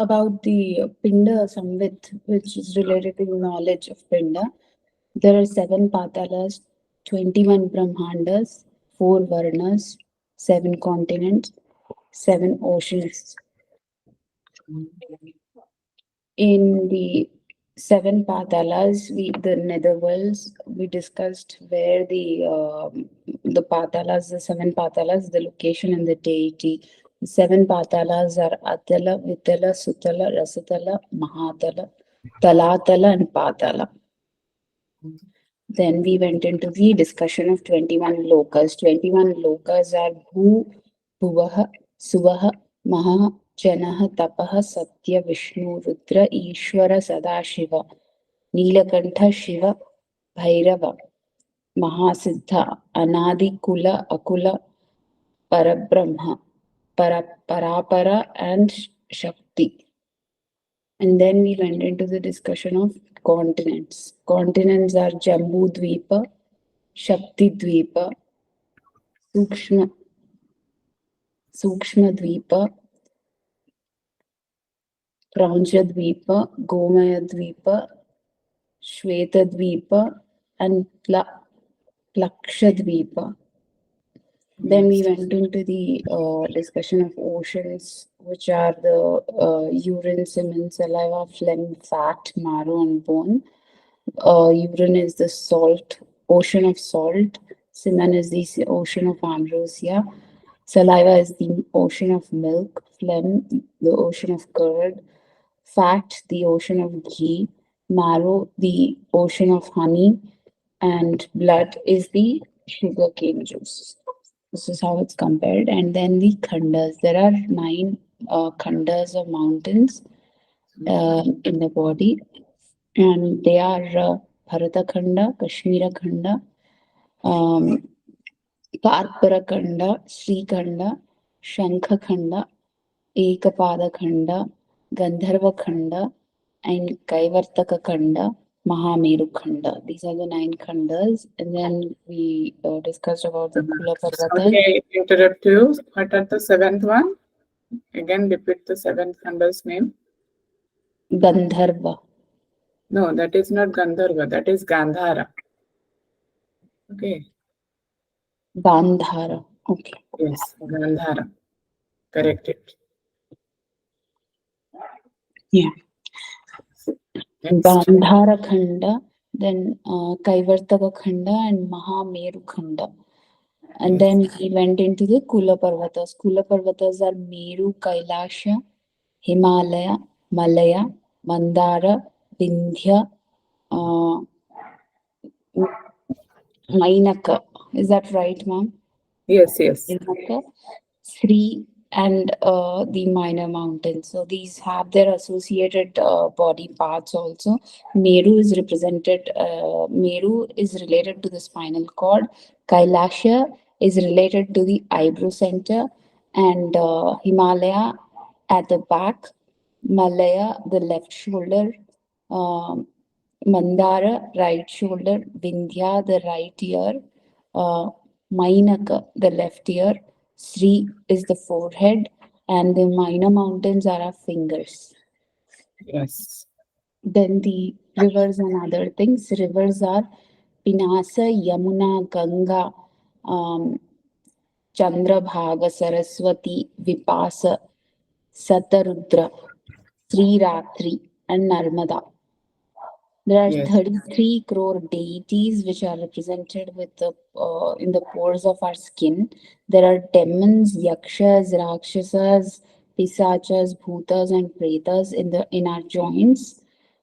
about the Pinda Samvit, which is related to knowledge of Pinda. There are 7 Patalas, 21 Brahmandas, 4 Varnas, 7 continents, 7 oceans. In the 7 Patalas, the netherworlds, we discussed where the Patalas, the 7 Patalas, the location and the deity. The 7 Patalas are Atala, Vitala, Sutala, Rasatala, Mahatala, Talatala, and Patala. Then we went into the discussion of 21 lokas. 21 lokas are Bhu, Bhuvaha, Suvaha, Maha, Janaha, Tapaha, Satya, Vishnu, Rudra, Ishvara, Sadashiva, Nilakantha, Shiva, Bhairava, Mahasiddha, Anadi, Kula, Akula, Parabrahma, Parapara, and Shakti. And then we went into the discussion of continents. Continents are Jambu Dvipa, Shakti Dvipa, Sukshma Dvipa, Praunja Dvipa, Gomaya Dvipa, Shweta Dvipa, and Plaksha Dvipa. Then we went into the discussion of oceans, which are the urine, semen, saliva, phlegm, fat, marrow, and bone. Urine is the salt, ocean of salt. Semen is the ocean of ambrosia. Saliva is the ocean of milk. Phlegm, the ocean of curd. Fat, the ocean of ghee. Marrow, the ocean of honey. And blood is the sugarcane juice. This is how it's compared. And then the khandas. There are 9 khandas of mountains in the body. And they are Bharata Khanda, Kashmira Khanda, Karpara Khanda, Sri Khanda, Shankha Khanda, Ekapada Khanda, Gandharva Khanda, and Kaivartaka Khanda, Mahameru Khanda. These are the 9 khandas. And then we discussed about the Kula Parvata. Okay, interrupt you. What are the 7th one? Again, repeat the 7th khanda's name. Gandharva. No, that is not Gandharva. That is Gandhara. Okay. Gandhara. Okay. Yes, Gandhara. Correct it. Yeah. Gandhara Khanda, then Kaivartaka Khanda, and Mahameru Khanda. And then we went into the Kula Parvatas. Kula Parvatas are Meru, Kailasha, Himalaya, Malaya, Mandara, Vindhya, Mainaka. Is that right, ma'am? Yes, yes. Mainaka, Sri, and the minor mountains. So these have their associated body parts also. Meru is represented, Meru is related to the spinal cord. Kailasha is related to the eyebrow center, and Himalaya at the back, Malaya, the left shoulder, Mandara, right shoulder, Vindhya, the right ear, Mainaka, the left ear, Sri is the forehead, and the minor mountains are our fingers. Yes. Then the rivers and other things. Rivers are Pinasa, Yamuna, Ganga, Chandrabhaga, Saraswati, Vipasa, Satarudra, Sri Ratri, and Narmada. There are 33 crore deities which are represented with the in the pores of our skin. There are demons, yakshas, rakshasas, pisachas, bhutas, and pretas in our joints.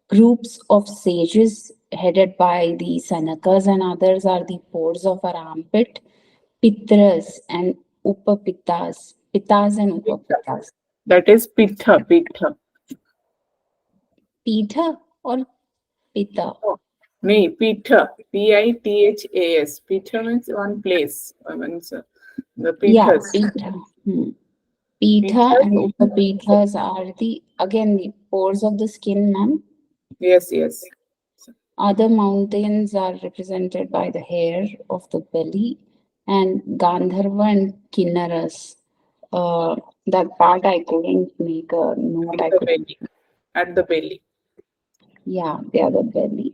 Groups of sages headed by the Sanakas and others are the pores of our armpit. Pitras and Upapitas. Pitas and Upapitas. That is Pitha. Pitha or Pita? Me, Pitha. P-I-T-H-A-S. Pitha means one place. Means the Pithas. Yeah, Pitha. Pitha and Upapithas are the pores of the skin, ma'am. Yes, yes. Other mountains are represented by the hair of the belly, and Gandharva and Kinnaras That part I couldn't make a note. I the could, belly. At the belly. yeah, the other belly.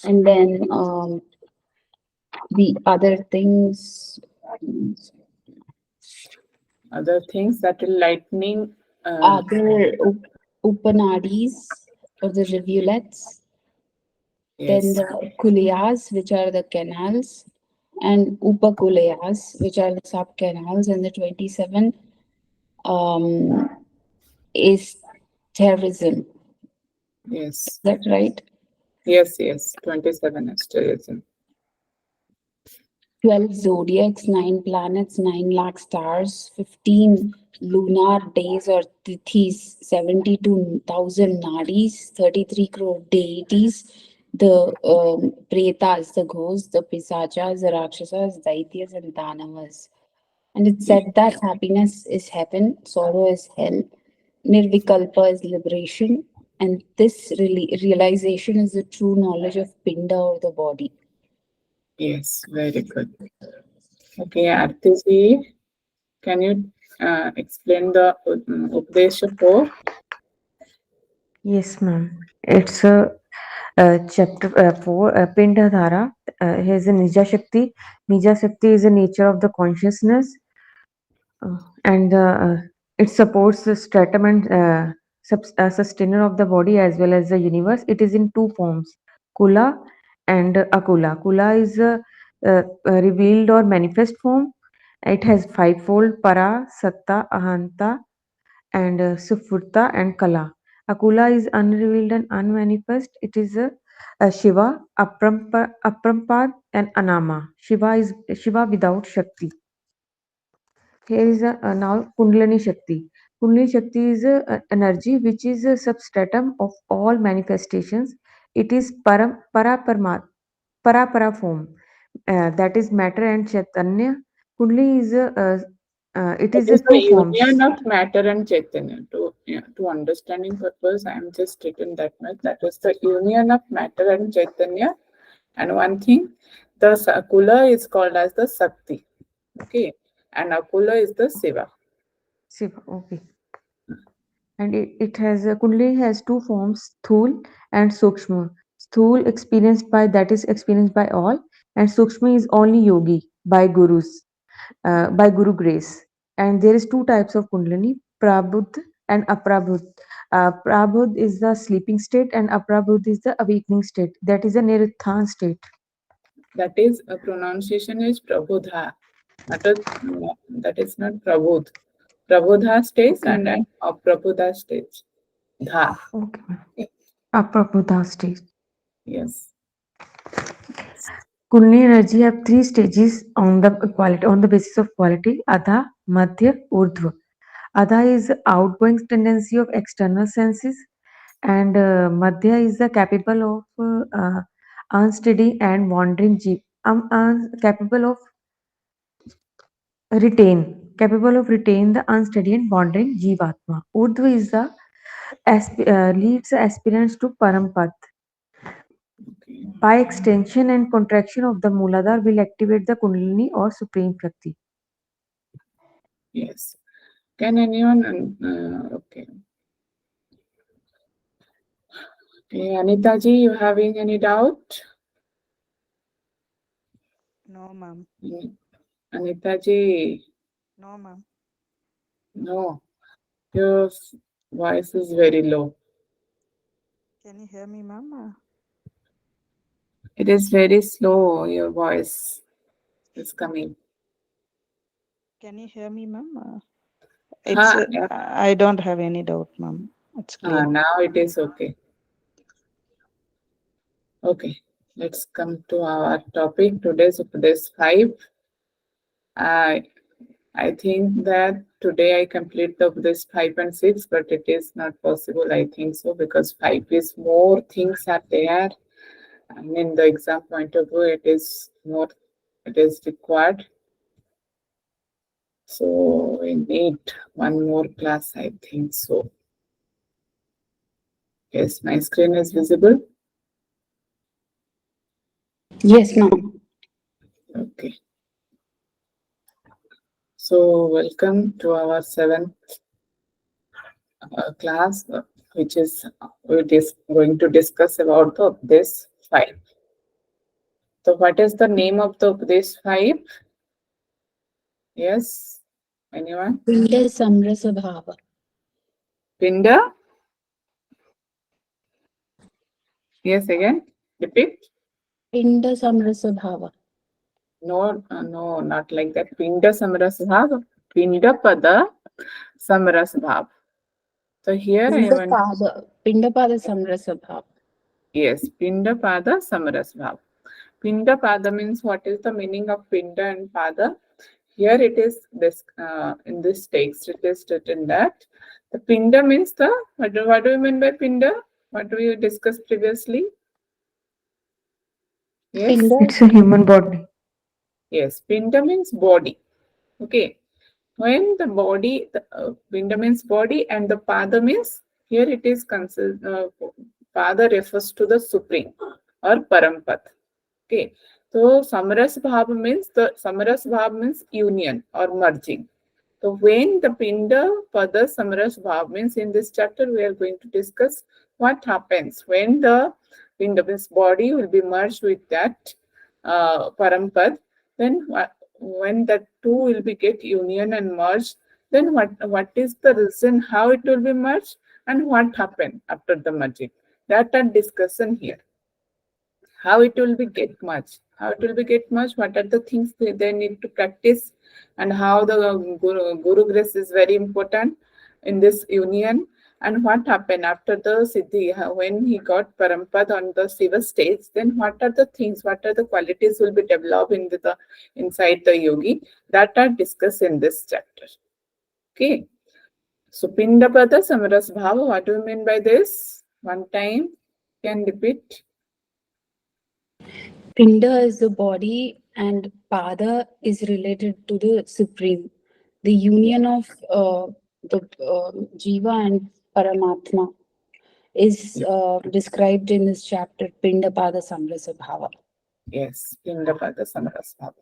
And then the other things, Other things that will lightning. other upanadis or the rivulets. Then Yes. the kulayas, which are the canals, and upakulayas, which are the sub canals, and the 27 um, is terrorism. Yes. Is that right? Yes. Yes. 27 is tourism. 12 zodiacs, 9 planets, 9 lakh stars, 15 lunar days or tithis, 72,000 nadis, 33 crore deities, the pretas, the ghosts, the pisachas, the rakshasas, daityas, and danavas. And it said that happiness is heaven, sorrow is hell, nirvikalpa is liberation, and this realization is the true knowledge of Pinda or the body. Yes. Very good. Okay, Artiji, can you explain the Updesha 4? Yes, ma'am. It's chapter 4, Pindadhara. Here's a Nija Shakti. Nija Shakti is the nature of the consciousness, and it supports the stratum and sustainer of the body as well as the universe. It is in two forms, Kula and Akula. Kula is a revealed or manifest form. It has fivefold Para, Satta, Ahanta, and Sufurta and Kala. Akula is unrevealed and unmanifest. It is a Shiva, Aprampad, and Anama. Shiva is Shiva without Shakti. Here is now Kundalini Shakti. Kundalini Shakti is energy which is a substratum of all manifestations. It is para form. That is matter and Chaitanya. Kundalini is it It is is the two union forms. of matter and Chaitanya. To understanding purpose, I am just written that much. That is the union of matter and Chaitanya. And one thing, the Kula is called as the Sakti. Okay. And Akula is the Siva. Shiva, okay. And it has Kundalini has two forms, Sthul and Sukshma. Sthul experienced by that is experienced by all, and Sukshma is only yogi by gurus, by Guru grace. And there is two types of Kundalini, Prabhuddh and Aprabhuddh. Prabhuddh is the sleeping state, and Aprabhuddh is the awakening state. That is a Niruthan state. That is, a pronunciation is Prabodha. That is not Prabodh. Prabodha stays Okay, and Prabodha stays. Dha. okay, ma'am. Aprabhuddha state. Yes. Kundalini energy have three stages on the basis of quality: Adha, Madhya, Urdhva. Adha is outgoing tendency of external senses, and Madhya is the capable of unsteady and wandering capable of retain the unsteady and wandering jivatma. Urdhva is the leads aspirants to Parampath. Okay. By extension and contraction of the Mooladhara will activate the Kundalini or Supreme Shakti. Yes. Can anyone? Okay. Okay, Anitaji, you having any doubt? No, ma'am. Anitaji, No, ma'am. no. Your voice is very low. Can you hear me, ma'am? It is very slow. Your voice is coming. Can you hear me, ma'am? Ha, I don't have any doubt, ma'am. It's clear. now it is okay. Okay, let's come to our topic. Today's Upadesh 5. I think that today I complete the Upadesh 5 and 6, but it is not possible, I think so, because 5 is more things are there. And in the exam point of view, it is required. So we need one more class, I think so. Yes, my screen is visible. Yes, ma'am. Okay. So welcome to our 7th class, which is going to discuss about the Upadesh 5. So what is the name of the Upadesh 5? Yes, anyone? Pinda Samrasa Bhava. Pinda? Yes, again, repeat. Pinda Samrasa Bhava. No, no, not like that. Pinda Samras Bhav. Pinda Pada Samras Bhav. So here I want, Pinda Pada Samrasa Bhava. yes, Pinda Pada Samras Bhav. Pinda Pada means what is the meaning of Pinda and Pada? Here it is this in this text it is written that the Pinda means the what do you mean by Pinda? What do we discussed previously? Yes. Pinda. It's a human body. Yes, Pinda means body. Okay. When the body, Pinda means body and the Pada means, here it is considered, Pada refers to the Supreme or Parampad. Okay. So Samaras Bhav means union or merging. So when the Pinda Pada Samaras Bhav means, in this chapter we are going to discuss what happens when the Pinda means body will be merged with that Parampad. Then when the two will be get union and merged, then what is the reason how it will be merged and what happened after the merging? That are discussion here. How it will be get merged, what are the things they need to practice, and how the Guru grace is very important in this union, and what happened after the Siddhi, when he got Parampad on the Shiva stage, then what are the things, what are the qualities will be developed in the inside the yogi, that are discussed in this chapter. Okay. So Pindapada Samaras Bhava, what do you mean by this? One time, can repeat. Pinda is the body and Pada is related to the Supreme. The union of the Jiva and Paramatma is described in this chapter, Pinda Pada Samrasa Bhava. Yes, Pinda Pada Samaras Bhava.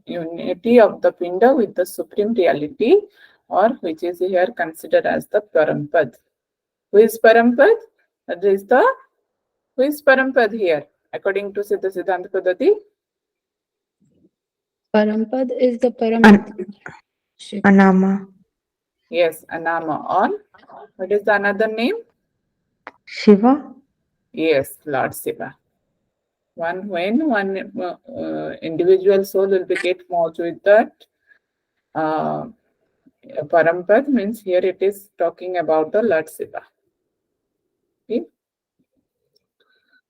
Unity of the Pinda with the Supreme Reality, or which is here considered as the Parampad. Who is Parampad? Who is Parampad here? According to Siddhsiddhant Paddati? Parampad is the Paramatma. Anama. Yes, Anama. Or what is the another name? Shiva. Yes, Lord Shiva. When one individual soul will be get merged with that Parampad, means here it is talking about the Lord Shiva. Okay.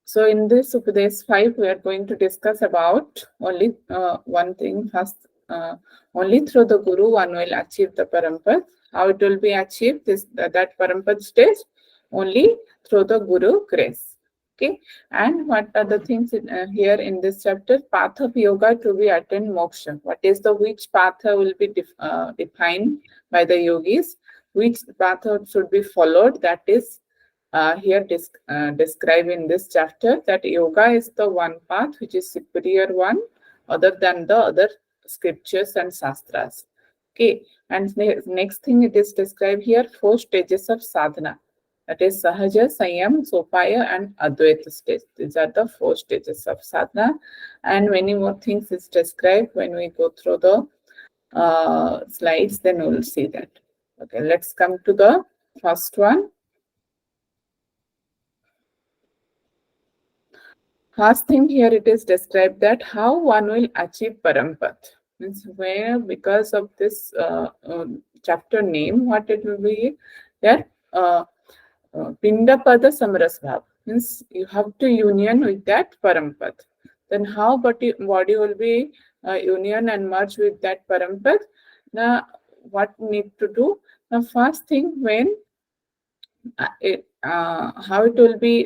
So in this Upadesh 5, we are going to discuss about only one thing first. Only through the Guru one will achieve the Parampad. How it will be achieved, that Parampad stage? Only through the Guru grace. Okay. And what are the things here in this chapter? Path of yoga to be attained moksha. What is the which path will be defined by the yogis? Which path should be followed? That is here described in this chapter, that yoga is the one path which is superior one other than the other scriptures and shastras. Okay, and next thing it is described here, 4 stages of sadhana. That is Sahaja, Sanyam, Sopaya and Advaita stage. These are the 4 stages of sadhana, and many more things is described when we go through the slides, then we will see that. Okay, let's come to the first one. First thing here it is described that how one will achieve Parampad. Means where, because of this chapter name, what it will be, that Pinda Pada Samaras Bhav. Means you have to union with that Parampad. Then how body will be union and merge with that Parampad? Now what need to do? Now first thing, when how it will be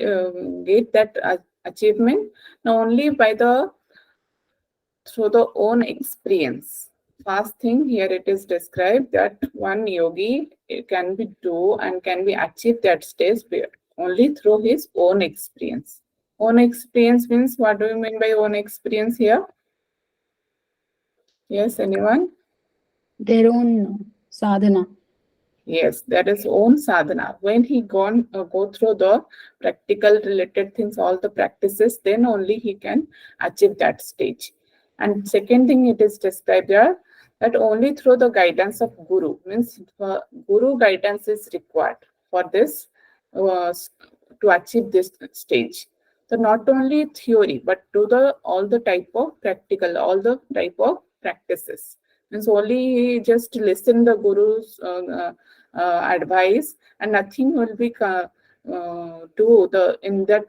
get that achievement? Now only by through the own experience. First thing here it is described that one yogi can be do and can be achieved that stage only through his own experience. Own experience means, what do you mean by own experience here? Yes, anyone? Their own sadhana. Yes, that is own sadhana. When he go through the practical related things, all the practices, then only he can achieve that stage. And second thing, it is described here that only through the guidance of guru, means guru guidance is required for this to achieve this stage. So not only theory, but to the all the type of practical, all the type of practices. Means only just listen the guru's advice and nothing will be do the in that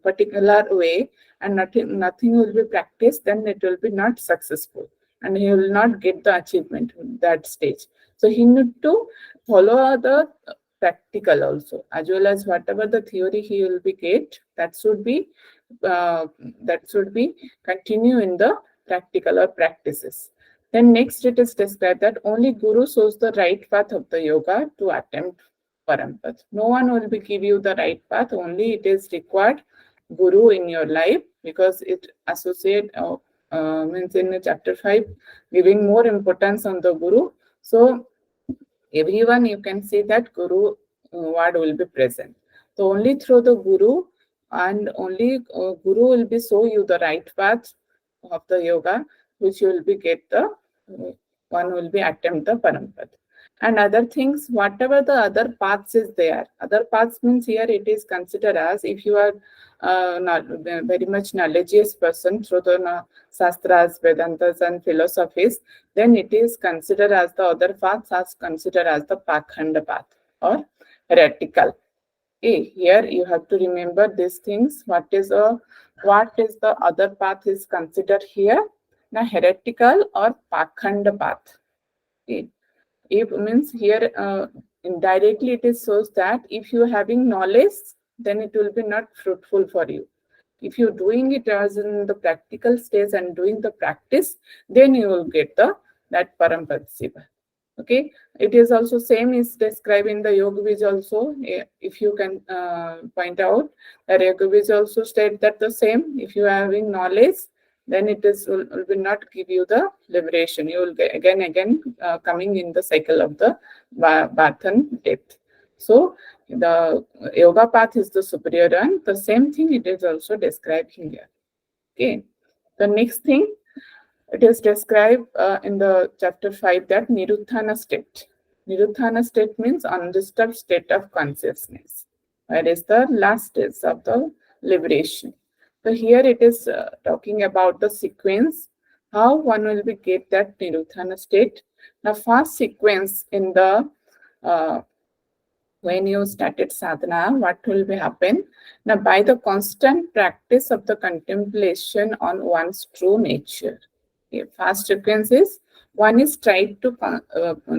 particular way, and nothing will be practiced, then it will be not successful and he will not get the achievement in that stage. So he need to follow the practical also, as well as whatever the theory he will be get, that should be continue in the practical or practices. Then next it is described that only Guru shows the right path of the yoga to attempt Parampath. No one will be give you the right path, only it is required Guru in your life, because it associate means in chapter 5 giving more importance on the Guru. So everyone you can see that Guru word will be present. So only through the Guru, and only Guru will be show you the right path of the yoga, which you will be get the one will be attempt the Parampath. And other things, whatever the other paths is there, other paths means here it is considered as if you are not very much knowledgeous person through the Shastras, Vedantas and philosophies, then it is considered as the other paths as considered as the Pakhanda path or heretical. Okay, here you have to remember these things. What is the other path is considered here? Now heretical or Pakhanda path. Okay. If means here indirectly it is shows that if you are having knowledge, then it will be not fruitful for you. If you're doing it as in the practical stage and doing the practice, then you will get that Parampath Siva. Okay, it is also same is described in the Yoga Bij also. If you can point out, the Yoga Bij also state that the same. If you are having knowledge, then it is will not give you the liberation. You will get again coming in the cycle of the birth and death. So the yoga path is the superior one. The same thing it is also described here. Okay, the next thing it is described in the chapter 5 that Niruddhana state. Niruddhana state means undisturbed state of consciousness, where is the last stage of the liberation. So here it is talking about the sequence, how one will be get that Niruddhana state. Now first sequence in the when you started sadhana, what will be happen? Now by the constant practice of the contemplation on one's true nature. Okay, first sequence is one is try to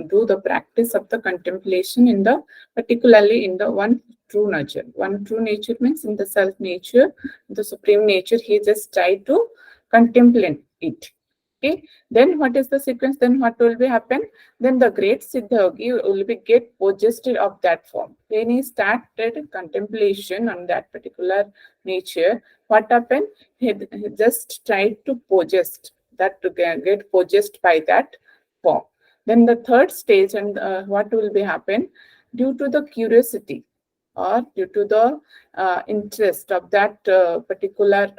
do the practice of the contemplation in the particularly in the one true nature. One true nature means in the self nature, the supreme nature. He just try to contemplate it. Okay, then what is the sequence? Then what will be happen? Then the great Siddha will be get possessed of that form. When he started contemplation on that particular nature, what happened? He just tried to possess that, to get possessed by that form. Then the third stage, and what will be happen? Due to the curiosity or due to the interest of that particular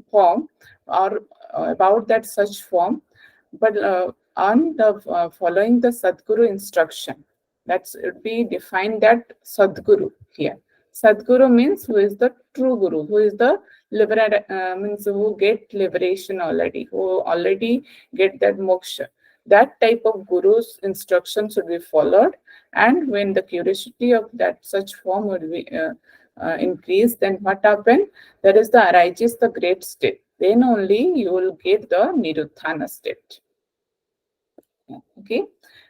form or about that such form, but on the following the Sadguru instruction, that's be defined that Sadguru here. Sadguru means who is the true Guru, who is the means who get liberation already, who already get that moksha. That type of Guru's instruction should be followed, and when the curiosity of that such form will be increased, then what happen? That is the arises the great state. Then only you will get the Niruddhana state. Okay.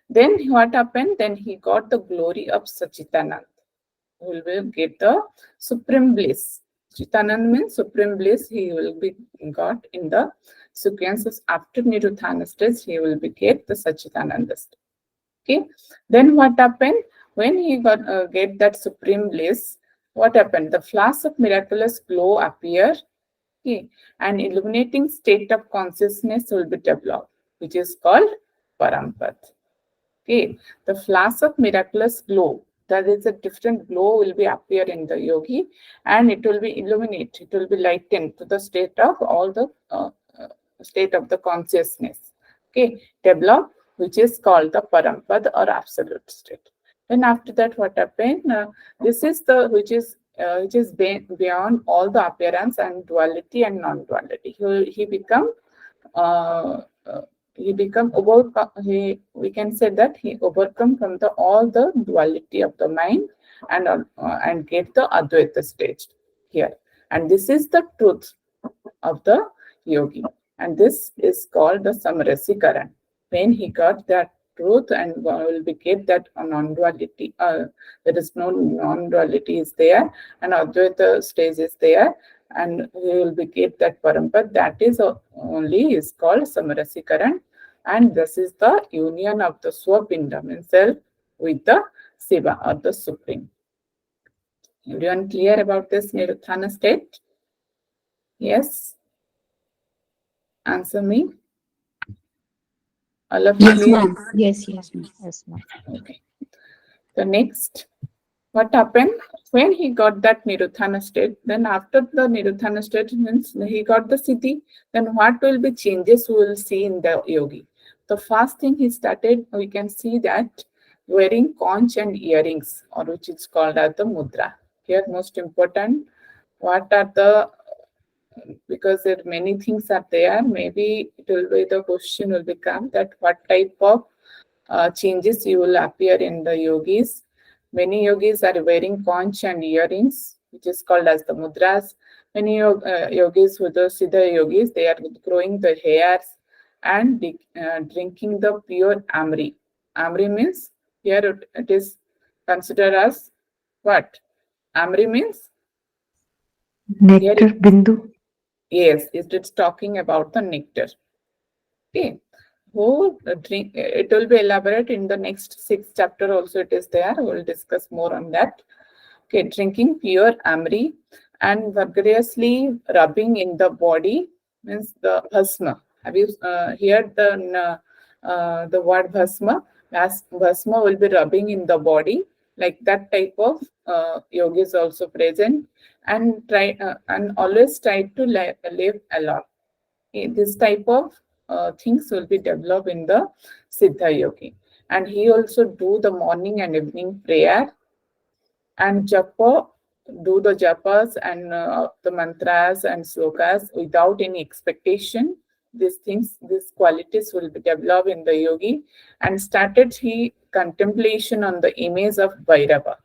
Then what happened? Then he got the glory of Sachitanand. He will get the supreme bliss. Chitanand means supreme bliss. He will be got in the sequences after Niruddhana stage. He will be get the Sachitananda state. Okay. Then what happened? When he got get that supreme bliss, what happened? The flash of miraculous glow appear. Okay. An illuminating state of consciousness will be developed, which is called Parampad. Okay, the flash of miraculous glow, that is a different glow will be appear in the yogi, and it will be illuminate, it will be lightened to the state of all the state of the consciousness. Okay, develop, which is called the Parampad or absolute state. Then after that, what happened? This is the which is beyond all the appearance and duality and non-duality. He become we can say that he overcome from the all the duality of the mind and get the Advaita stage here. And this is the truth of the yogi. And this is called the Samrasikaran. When he got that truth and will be get that non-duality, there is no non-duality is there, and Advaita stage is there, and we will be get that Parampad, that is only is called Samarasikaran, and this is the union of the Swapindam himself with the Shiva or the Supreme. Everyone clear about this Niruddhana state? Yes? Answer me. All of you Yes, clear? ma'am. Yes, ma'am. Yes, ma'am. Okay. The next, what happened when he got that Niruddhana state? Then after the Niruddhana state means he got the Siddhi. Then what will be changes we will see in the yogi? The first thing he started, we can see that wearing conch and earrings, or which is called as the mudra. Here, most important, what are the, because there many things are there, maybe it will be the question will become that what type of changes you will appear in the yogis. Many yogis are wearing conch and earrings, which is called as the mudras. Many yogis, who the Siddha yogis, they are growing the hairs and drinking the pure amri. Amri means, here it is considered as what? Amri means? Nectar, Bindu. Yes, it's talking about the nectar. Okay. Who drink, it will be elaborate in the next 6th chapter also it is there. We will discuss more on that. Okay, drinking pure amri and vigorously rubbing in the body means the bhasma. Have you heard the word bhasma? As bhasma will be rubbing in the body, like that type of yoga is also present, and try and always try to live alone. Okay, this type of things will be developed in the Siddha yogi. And he also do the morning and evening prayer and japa, do the japas and the mantras and slokas without any expectation. These things, these qualities will be developed in the yogi, and started he contemplation on the image of Bhairava.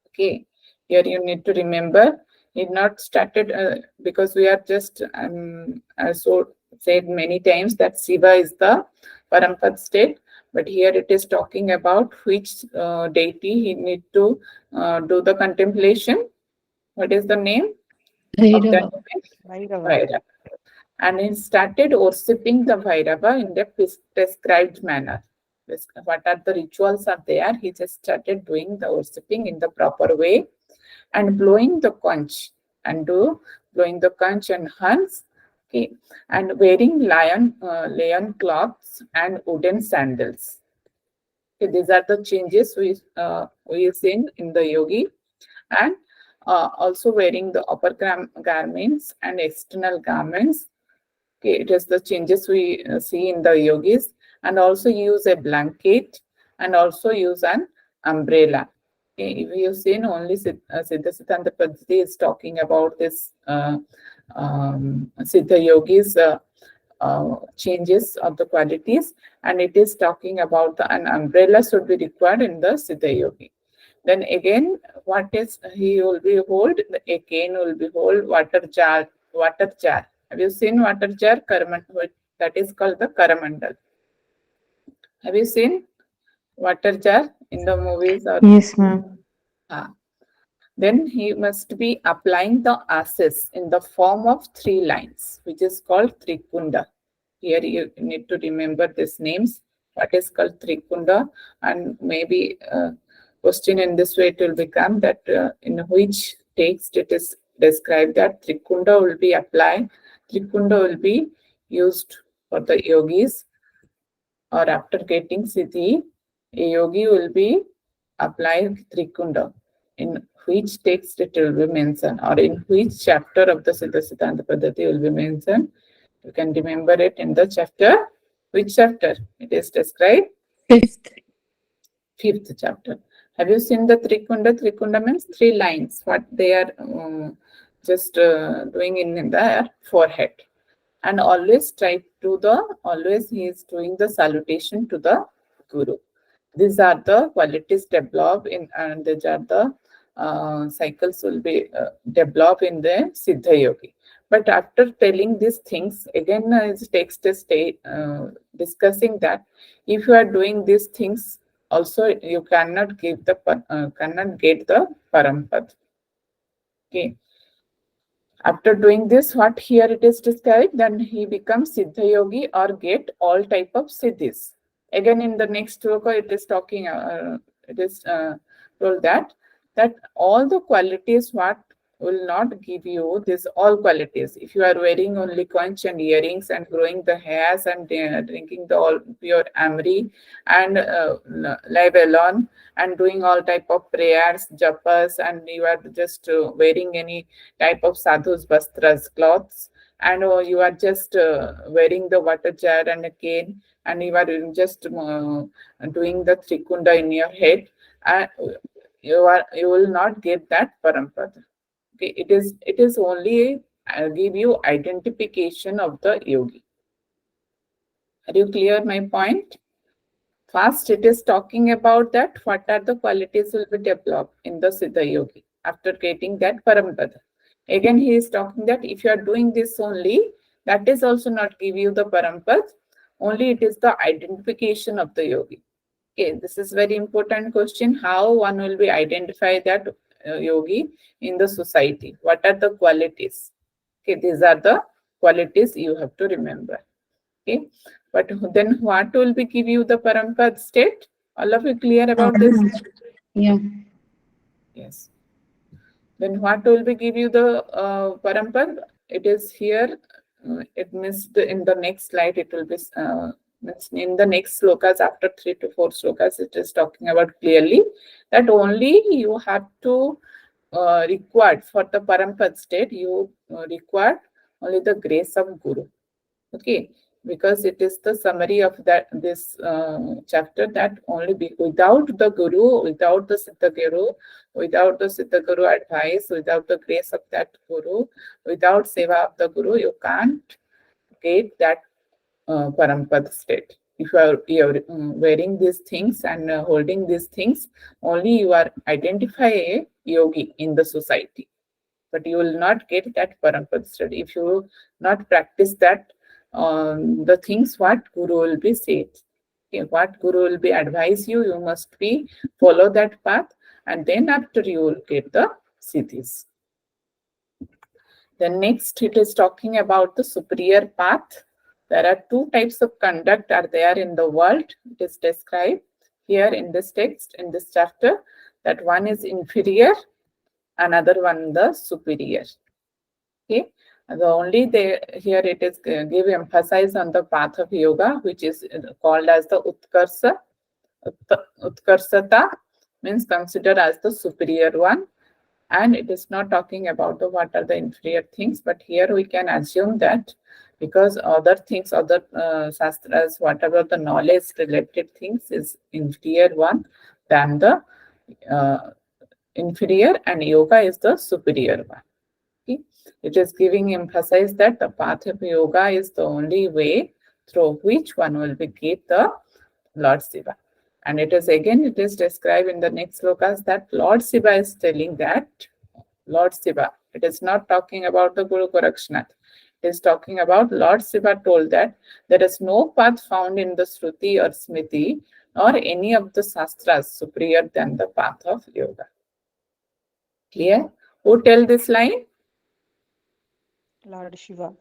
Okay, here you need to remember, it not started because we are just so said many times that Shiva is the Parampad state, but here it is talking about which deity he need to do the contemplation. What is the name of that? Bhairava. Bhairava. And he started worshipping the Bhairava in the prescribed manner. What are the rituals are there? He just started doing the worshipping in the proper way, and blowing the conch and blowing the conch and horns. Okay, and wearing lion cloths and wooden sandals. Okay, these are the changes we seen in the yogi, and also wearing the upper garments and external garments. Okay, it is the changes we see in the yogis, and also use a blanket and also use an umbrella. Okay, if you've seen only Siddhsiddhant Paddati is talking about this Siddha yogis changes of the qualities, and it is talking about an umbrella should be required in the Siddha yogi. Then again, what is he will be hold? A cane will be hold, water jar. Have you seen water jar? That is called the Karamandal. Have you seen water jar in the movies? Or Yes, ma'am. then he must be applying the ashes in the form of 3 lines, which is called Trikunda. Here you need to remember these names. What is called Trikunda, and maybe question in this way it will become that in which text it is described that Trikunda will be applied. Trikunda will be used for the yogis. or after getting Siddhi, a yogi will be applied Trikunda. In which text it will be mentioned, or in which chapter of the Siddhsiddhanta Paddati will be mentioned. You can remember it in the chapter. Which chapter? It is described. Fifth chapter. Have you seen the Trikunda? Trikunda means 3 lines. What they are just doing in their forehead. And always try to always he is doing the salutation to the Guru. These are the qualities developed in, and these are the cycles will be developed in the Siddha Yogi. But after telling these things, again his text is discussing that if you are doing these things, also you cannot give the cannot get the Parampad. Okay. After doing this, what here it is described, then he becomes Siddha Yogi or get all type of siddhis. Again, in the next sloka, it is talking, told that all the qualities what will not give you this all qualities. If you are wearing only conch and earrings and growing the hairs and drinking the all pure amri and live alone and doing all type of prayers, japas, and you are just wearing any type of sadhus vastras, cloths, and you are just wearing the water jar and a cane, and you are just doing the trikunda in your head, and you will not get that parampad. Okay, it is only give you identification of the yogi. Are you clear my point? First, it is talking about that what are the qualities will be developed in the Siddha Yogi after getting that Parampad. Again, he is talking that if you are doing this only, that is also not give you the Parampad, only it is the identification of the Yogi. Okay, this is very important question. How one will be identify that Yogi in the society? What are the qualities? Okay, these are the qualities you have to remember. Okay, but then what will be give you the Parampad state? All of you clear about this? Yeah. Yes. Then what will be give you the Parampad? It is here. It means in the next slide. It will be in the next slokas after 3 to 4 slokas. It is talking about clearly that only you have to required for the Parampad state. You require only the grace of Guru. Okay, because it is the summary of this chapter that only without the Guru, without the Siddha Guru advice, without the grace of that Guru, without seva of the Guru, you can't get that Parampad state. If you are wearing these things and holding these things, only you are identify a yogi in the society. But you will not get that Parampad state if you not practice that the things what Guru will be said. Okay, what Guru will be advise you, you must be follow that path, and then after you will get the siddhis. Then next it is talking about the superior path. There are 2 types of conduct are there in the world. It is described here in this text, in this chapter, that one is inferior, another one the superior. Okay, the only here it is give emphasis on the path of yoga, which is called as the utkarsa. Utkarsata means considered as the superior one, and it is not talking about what are the inferior things, but here we can assume that because other things, other shastras, whatever the knowledge related things is inferior one than the inferior, and yoga is the superior one. Okay? It is giving emphasis that the path of yoga is the only way through which one will be get the Lord Shiva. And it is again, it is described in the next slokas that Lord Shiva is telling that Lord Shiva, it is not talking about the Guru Gorakshnath. It is talking about Lord Shiva told that there is no path found in the Shruti or Smriti or any of the Shastras superior than the path of yoga. Clear? Who tell this line? Lord Shiva.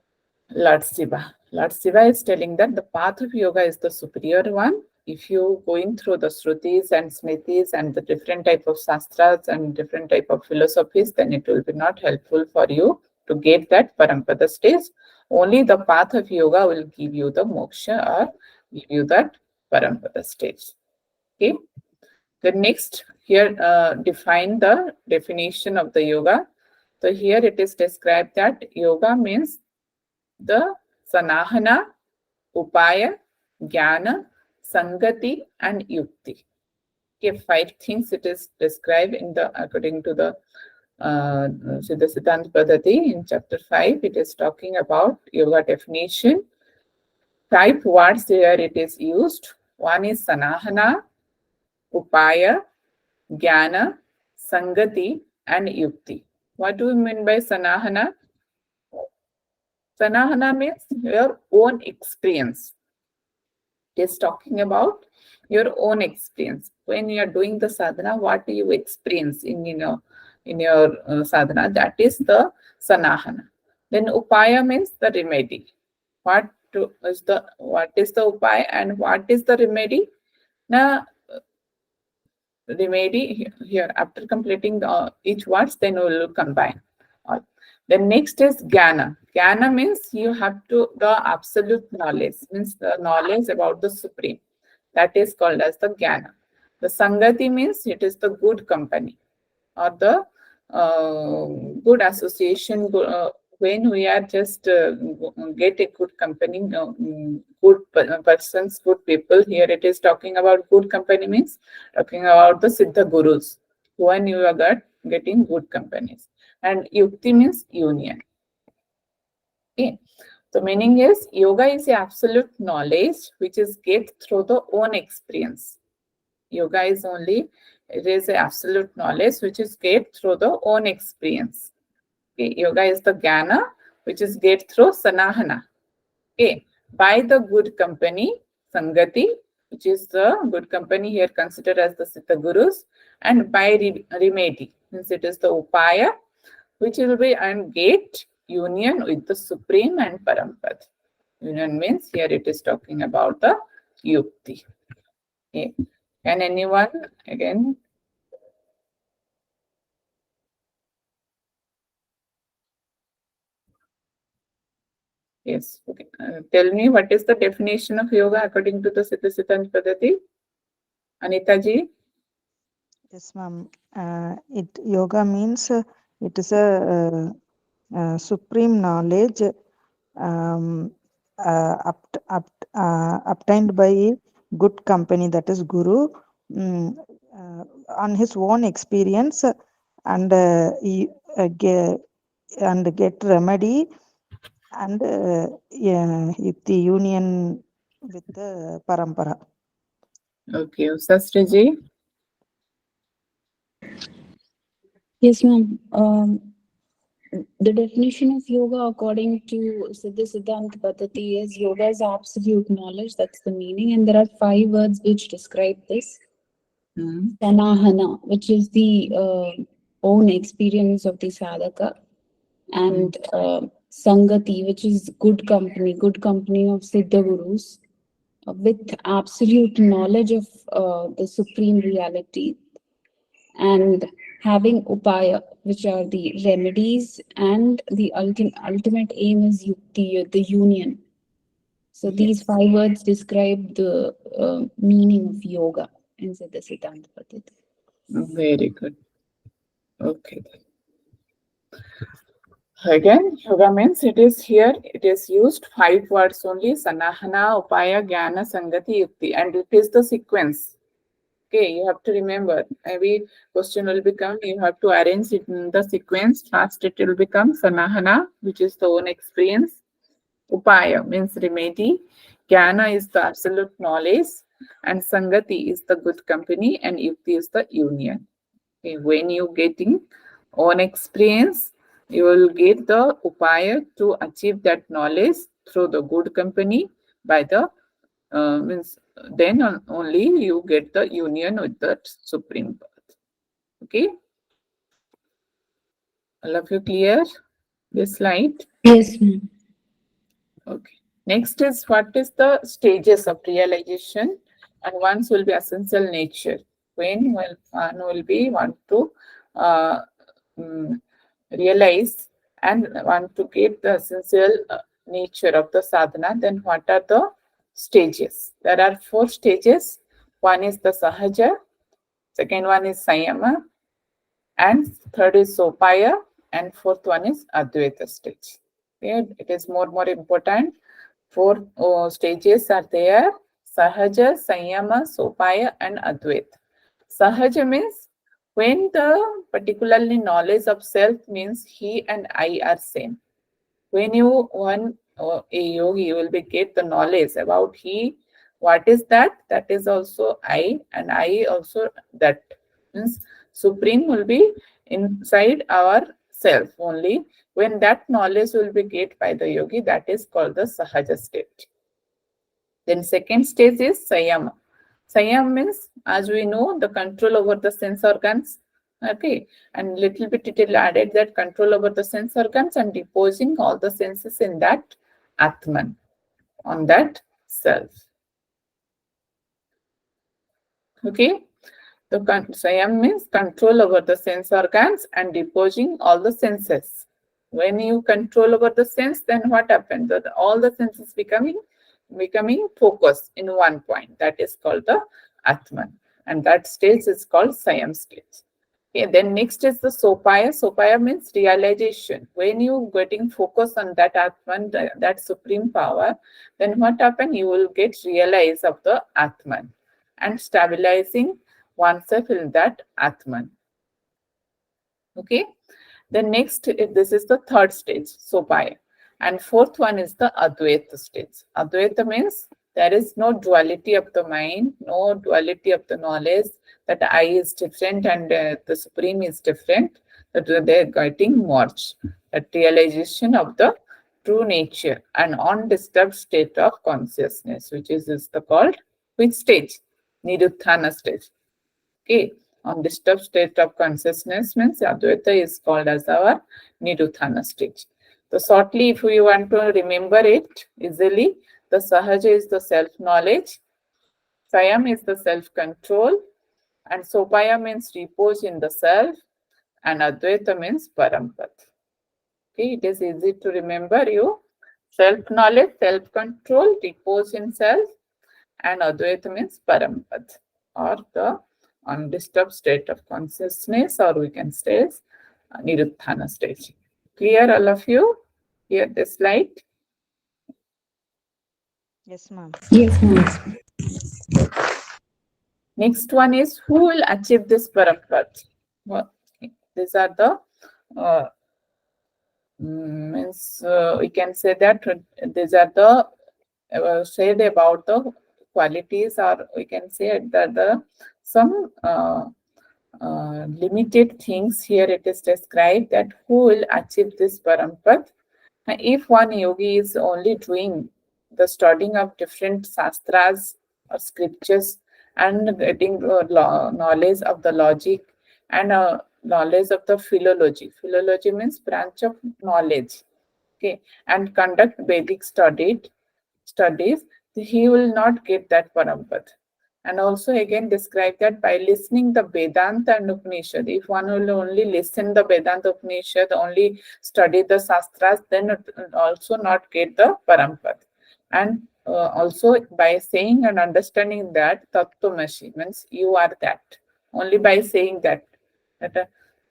Lord Shiva. Lord Shiva is telling that the path of yoga is the superior one. If you going through the Shrutis and Smritis and the different type of Shastras and different type of philosophies, then it will be not helpful for you to get that Parampada stage. Only the path of yoga will give you the moksha or give you that Parampada stage. Okay. The next here define the definition of the yoga. So here it is described that yoga means the sanahana, upaya, jnana, sangati, and yukti. Okay, 5 things it is described in the according to the Siddhsiddhant Paddati in chapter 5. It is talking about yoga definition. Type words here it is used. One is sanahana, upaya, jnana, sangati, and yukti. What do we mean by sanahana? Sanahana means your own experience. It is talking about your own experience. When you are doing the sadhana, what do you experience in your sadhana? That is the sanahana. Then upaya means the remedy. What is the upaya and what is the remedy? Now, remedy here after completing each words, then we will combine. Then next is jnana. Jnana means you have to the absolute knowledge, means the knowledge about the supreme. That is called as the jnana. The sangati means it is the good company or the good association. When we are just get a good company, good persons, good people. Here it is talking about good company means talking about the Siddha Gurus. When you are getting good companies. And yukti means union. Okay. So meaning is yoga is the absolute knowledge which is get through the own experience. Yoga is only, it is the absolute knowledge which is get through the own experience. Okay. Yoga is the jnana which is get through sanahana. Okay. By the good company, sangati, which is the good company here considered as the Siddha Gurus, and by remedy, means it is the upaya, which will be and get union with the Supreme and Parampad. Union means here it is talking about the yukti. Okay. Can anyone again? Yes. Okay. Tell me what is the definition of yoga according to the Siddhsiddhant Paddati? Anita ji? Yes, ma'am. Yoga means it is a supreme knowledge obtained by good company, that is Guru, on his own experience, and get remedy, and if the union with the parampara. Okay. Sastri ji? Yes, ma'am. The definition of yoga according to Siddhsiddhant Paddati is yoga is absolute knowledge. That's the meaning. And there are 5 words which describe this. Sanahana, which is the own experience of the sadhaka. And sangati, which is good company of Siddha Gurus, with absolute knowledge of the supreme reality. And having upaya, which are the remedies, and the ultimate aim is yukti, the union. So these 5 words describe the meaning of yoga in Siddhsiddhant Paddati. Very good. Okay. Again, yoga means it is here, it is used 5 words only, sanahana, upaya, jnana, sangati, yukti, and it is the sequence. Okay, you have to remember, every question will become, you have to arrange it in the sequence. First it will become sanahana, which is the own experience. Upaya means remedy. Jnana is the absolute knowledge. And sangati is the good company. And yukti is the union. Okay, when you getting own experience, you will get the upaya to achieve that knowledge through the good company by the means then only you get the union with the Supreme Birth. Okay? All of you clear this slide? Yes, ma'am. Okay. Next is what is the stages of realization, and ones will be essential nature. When one will be want to realize and want to get the essential nature of the sadhana, then what are the stages. There are 4 stages. One is the Sahaja, second one is Sayama, and third is Sopaya, and fourth one is Advaita stage. Okay, it is more important. 4 stages are there: Sahaja, Sayama, Sopaya, and Advaita. Sahaja means when the particularly knowledge of self means he and I are same. When you a yogi will be get the knowledge about he, what is that? That is also I, and I also that. Means supreme will be inside our self only. When that knowledge will be get by the yogi, that is called the Sahaja state. Then second stage is Sayama. Sayam means, as we know, the control over the sense organs. Okay, and little bit it will added that control over the sense organs and deposing all the senses in that Atman, on that self. Okay, the Sayam means control over the sense organs and deposing all the senses. When you control over the sense, then what happens? That all the senses becoming focused in one point. That is called the Atman, and that stage is called Sayam stage. Okay, then next is the Sopaya. Sopaya means realization. When you getting focus on that Atman, that supreme power, then what happen? You will get realize of the Atman and stabilizing oneself in that Atman. Okay. Then next, this is the third stage, Sopaya. And fourth one is the Advaita stage. Advaita means there is no duality of the mind, no duality of the knowledge, that I is different and the Supreme is different, that they are getting merged. That realization of the true nature and undisturbed state of consciousness, which is called which stage? Nirutthana stage. Okay. Undisturbed state of consciousness means Advaita is called as our Nirutthana stage. So shortly, if we want to remember it easily, the Sahaja is the self-knowledge, Sayam is the self-control, and Sopaya means repose in the self, and Advaita means Parampad. Okay, it is easy to remember you. Self-knowledge, self-control, repose in self, and Advaita means Parampad, or the undisturbed state of consciousness, or we can say Nirutthana stage. Clear, all of you? Here the slide. Yes, ma'am. Yes, ma'am. Next one is who will achieve this Parampad? Well, these are the means we can say that these are the said about the qualities, or we can say that the some limited things. Here it is described that who will achieve this Parampad. If one yogi is only doing the studying of different shastras or scriptures and getting knowledge of the logic and knowledge of the philology. Philology means branch of knowledge. Okay, and conduct Vedic studies, he will not get that Parampad. And also again describe that by listening the Vedanta and Upanishad, if one will only listen the Vedanta Upanishad, only study the Shastras, then it will also not get the Parampad. And also by saying and understanding that Tattvamasi means you are that. Only by saying that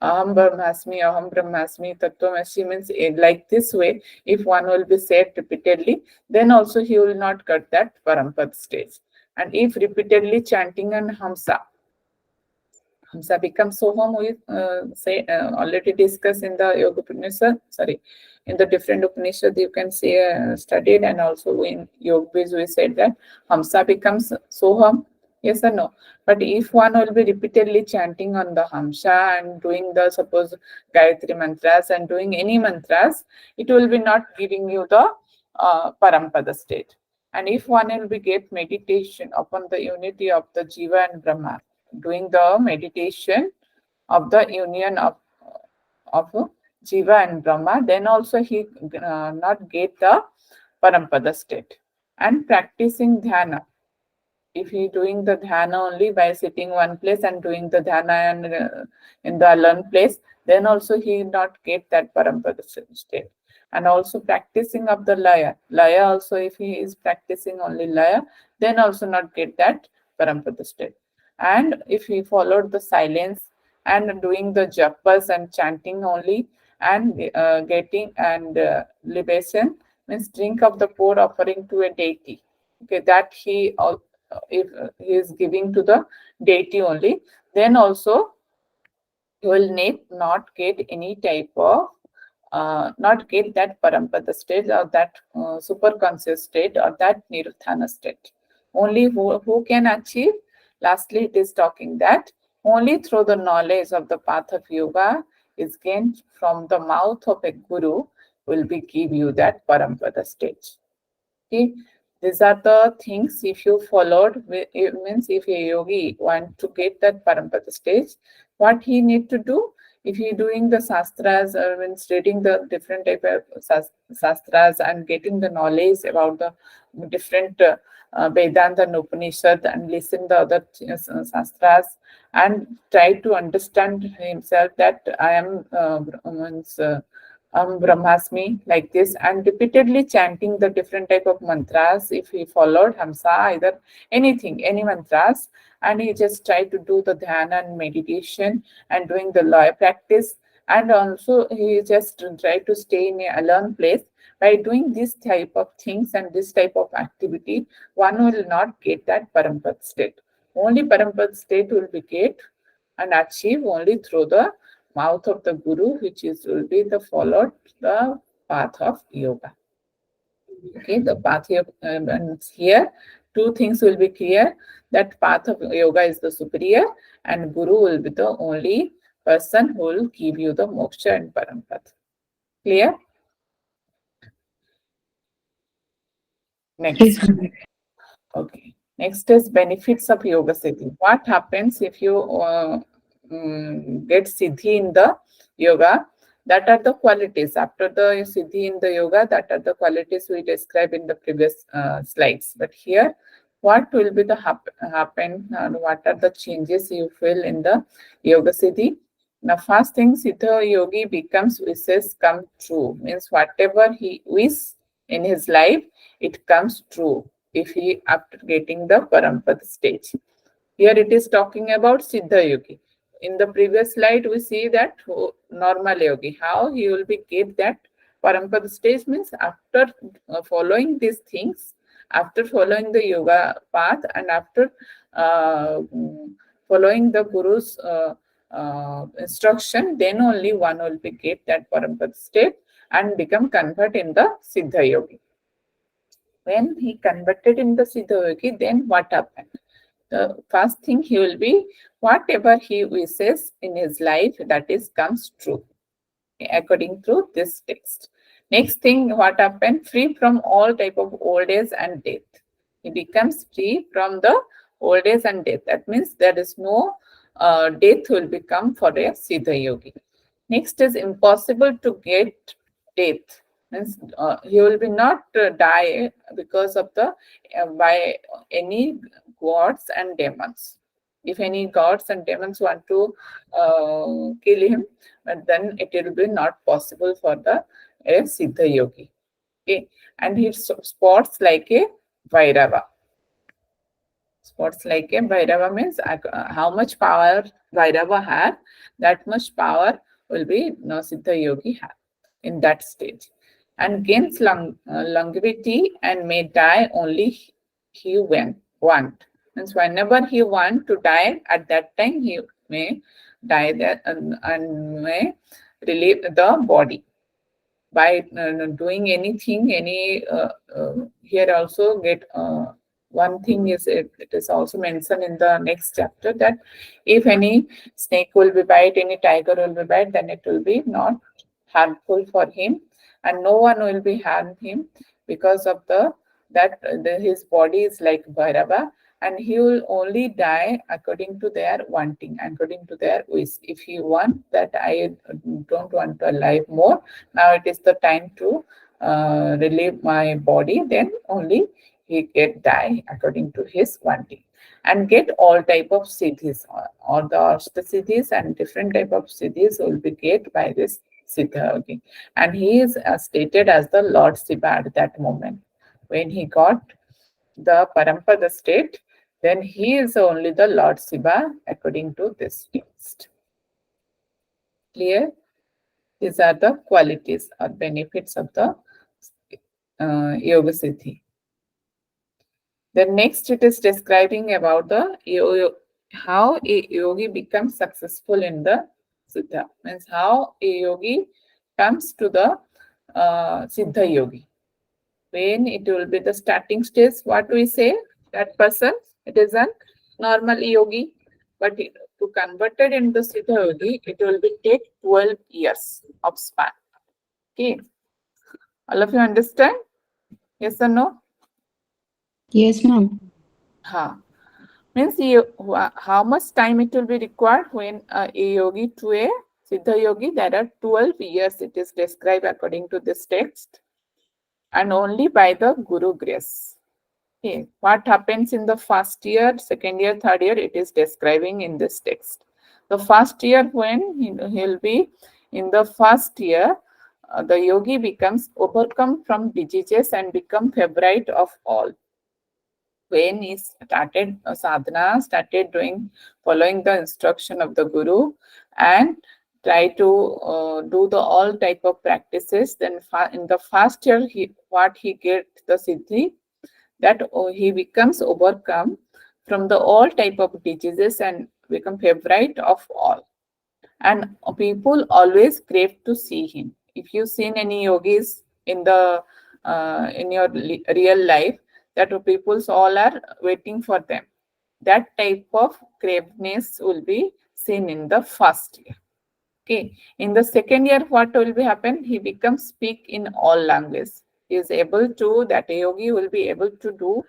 Aham Brahmasmi, Tattvamasi means like this way, if one will be said repeatedly, then also he will not get that Parampad stage. And if repeatedly chanting on Hamsa becomes Soham, we already discussed in the Yoga Upanishad, in the different Upanishad you can say studied, and also in Yoga we said that Hamsa becomes Soham, yes or no? But if one will be repeatedly chanting on the Hamsa and doing the suppose Gayatri mantras and doing any mantras, it will be not giving you the Parampada state. And if one will be get meditation upon the unity of the Jiva and Brahma, doing the meditation of the union of Jiva and Brahma, then also he not get the Parampada state. And practicing dhyana. If he doing the dhyana only by sitting one place and doing the dhyana and in the alone place, then also he not get that Parampada state. and also practicing of the laya. Laya also, if he is practicing only laya, then also not get that parampada state. And if he followed the silence and doing the japas and chanting only, and getting and libation means drink of the pour offering to a deity. Okay, that he if he is giving to the deity only, then also you will not get any type of not get that parampada state or that super conscious state or that nirvana state. Only who can achieve? Lastly, it is talking that only through the knowledge of the path of yoga is gained from the mouth of a guru will be give you that parampada state. Okay, these are the things. If you followed, it means if a yogi want to get that parampata stage, what he need to do? If he doing the sastras or when studying the different type of sastras and getting the knowledge about the different Vedanta and Upanishad and listen the other sastras and try to understand himself that I am Brahmasmi, like this, and repeatedly chanting the different type of mantras. If he followed Hamsa, either anything, any mantras, and he just tried to do the dhyana and meditation and doing the laya practice, and also he just tried to stay in a alone place. By doing this type of things and this type of activity, one will not get that parampad state. Only parampad state will be get and achieve only through the mouth of the guru, which is will be the followed the path of yoga. Okay, the path of and here two things will be clear, that path of yoga is the superior and guru will be the only person who will give you the moksha and parampad. Clear? Next. Yes, ma'am. Okay. Next is benefits of yoga siddhi. What happens if you get siddhi in the yoga? That are the qualities. After the siddhi in the yoga, that are the qualities we described in the previous slides. But here, what will be the happen and what are the changes you feel in the yoga siddhi? Now, first thing, Siddha yogi becomes wishes come true. Means whatever he wishes in his life, it comes true if he after getting the parampad stage. Here it is talking about Siddha yogi. In the previous slide, we see that normal yogi, how he will be get that parampad stage means after following these things, after following the yoga path and after following the guru's instruction, then only one will be get that parampad state and become convert in the Siddha yogi. When he converted in the Siddha yogi, then what happened? The first thing he will be, whatever he wishes in his life, that is comes true, according to this text. Next thing, what happened? Free from all type of old age and death. He becomes free from the old age and death. That means there is no death will become for a Siddha yogi. Next is impossible to get death. Means he will be not die because of the by any gods and demons. If any gods and demons want to kill him, but then it will be not possible for the a Siddha yogi. Okay, and he spots like a Vairava. Spots like a Vairava means how much power Vairava had, that much power will be no Siddha yogi have in that stage, and gains longevity and may die only he want. Means whenever he want to die, at that time he may die there and may relieve the body by doing anything. Here also get one thing is it is also mentioned in the next chapter that if any snake will be bite, any tiger will be bite, then it will be not harmful for him and no one will be harm him because of his body is like Bhairava, and he will only die according to their wanting, according to their wish. If he want that I don't want to live more, now it is the time to relieve my body, then only he get die according to his wanting and get all type of siddhis or the siddhis and different type of siddhis will be get by this Siddha Yogi. And he is stated as the Lord Shiva at that moment. When he got the Parampada state, then he is only the Lord Shiva according to this text. Clear? These are the qualities or benefits of the Yoga Siddhi. Then next it is describing about the how a yogi becomes successful in the Siddha. Means how a yogi comes to the Siddha Yogi. When it will be the starting stage, what we say, that person, it is a normal yogi, but to convert it into Siddha Yogi, it will be take 12 years of span. Okay. All of you understand? Yes or no? Yes, ma'am. Means how much time it will be required when a yogi to a Siddha Yogi? There are 12 years it is described according to this text, and only by the Guru grace. Okay. What happens in the first year, second year, third year, it is describing in this text. The first year, when he'll be in the first year, the yogi becomes overcome from diseases and become favorite of all. When he started sadhana, started following the instruction of the Guru, and try to do the all type of practices, then in the first year, he get the siddhi, that he becomes overcome from the all type of diseases and become favorite of all. And people always crave to see him. If you've seen any yogis in the in your real life, that people all are waiting for them. That type of craveness will be seen in the first year. Okay. In the second year, what will be happen? He becomes speak in all languages. He is able to, that yogi will be able to do,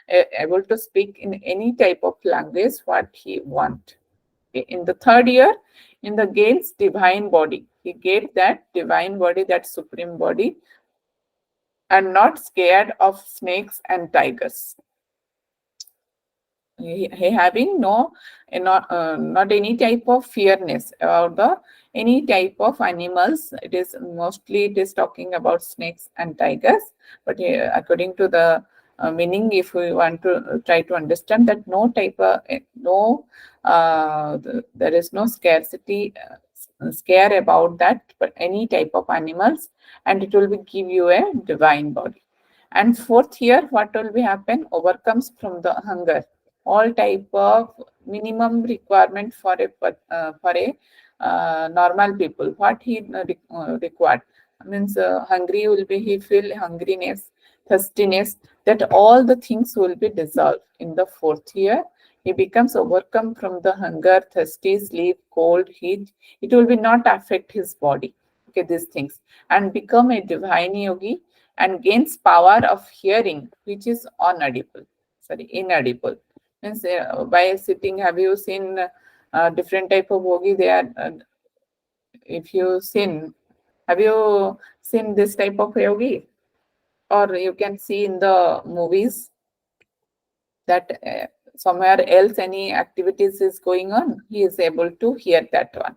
able to speak in any type of language what he want. Okay. In the third year, in the gains divine body, he get that divine body, that supreme body, and not scared of snakes and tigers. He having not any type of fearness about the any type of animals. It is mostly it is talking about snakes and tigers, but according to the meaning, if we want to try to understand that no type of there is no scarcity scare about that, but any type of animals, and it will be give you a divine body. And fourth year, what will be happen? Overcomes from the hunger, all type of minimum requirement for a normal people. What he required means hungry will be, he feel hungriness, thirstiness, that all the things will be dissolved in the fourth year. He becomes overcome from the hunger, thirsty, sleep, cold, heat. It will be not affect his body. Okay, these things, and become a divine yogi, and gains power of hearing, which is inaudible. Means by sitting, have you seen different type of yogi? They are, if you seen, have you seen this type of yogi? Or you can see in the movies that somewhere else any activities is going on, he is able to hear that one.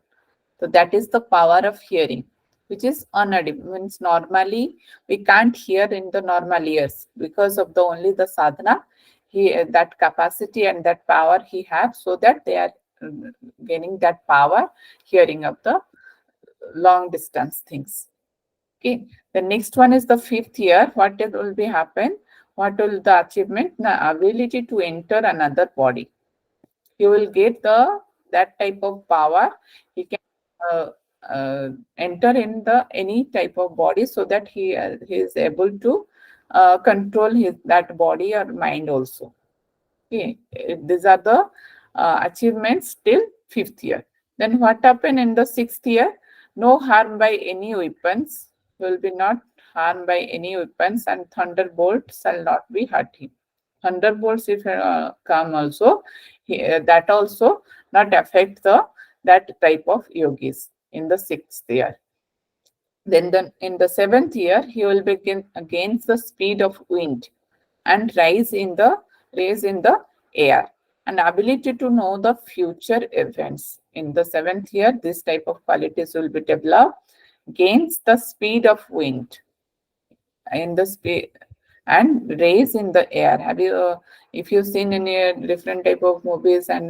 So that is the power of hearing, which is unaudible. Means normally we can't hear in the normal ears because of the only the sadhana. That capacity and that power he have, so that they are gaining that power, hearing of the long distance things. Okay. The next one is the fifth year. What will be happen? What will the achievement? The ability to enter another body. You will get that type of power. He can enter in the any type of body, so that he is able to control that body or mind also. Okay, these are the achievements till fifth year. Then what happened in the sixth year? No harm by any weapons. Will be not harmed by any weapons, and thunderbolt shall not be hurt him. Thunderbolts if come also, that also not affect that type of yogis in the sixth year. Then in the seventh year, he will begin against the speed of wind and raise in the air, and ability to know the future events. In the seventh year, this type of qualities will be developed. gains the speed of wind in the space and raise in the air. Have you, if you've seen any different type of movies, and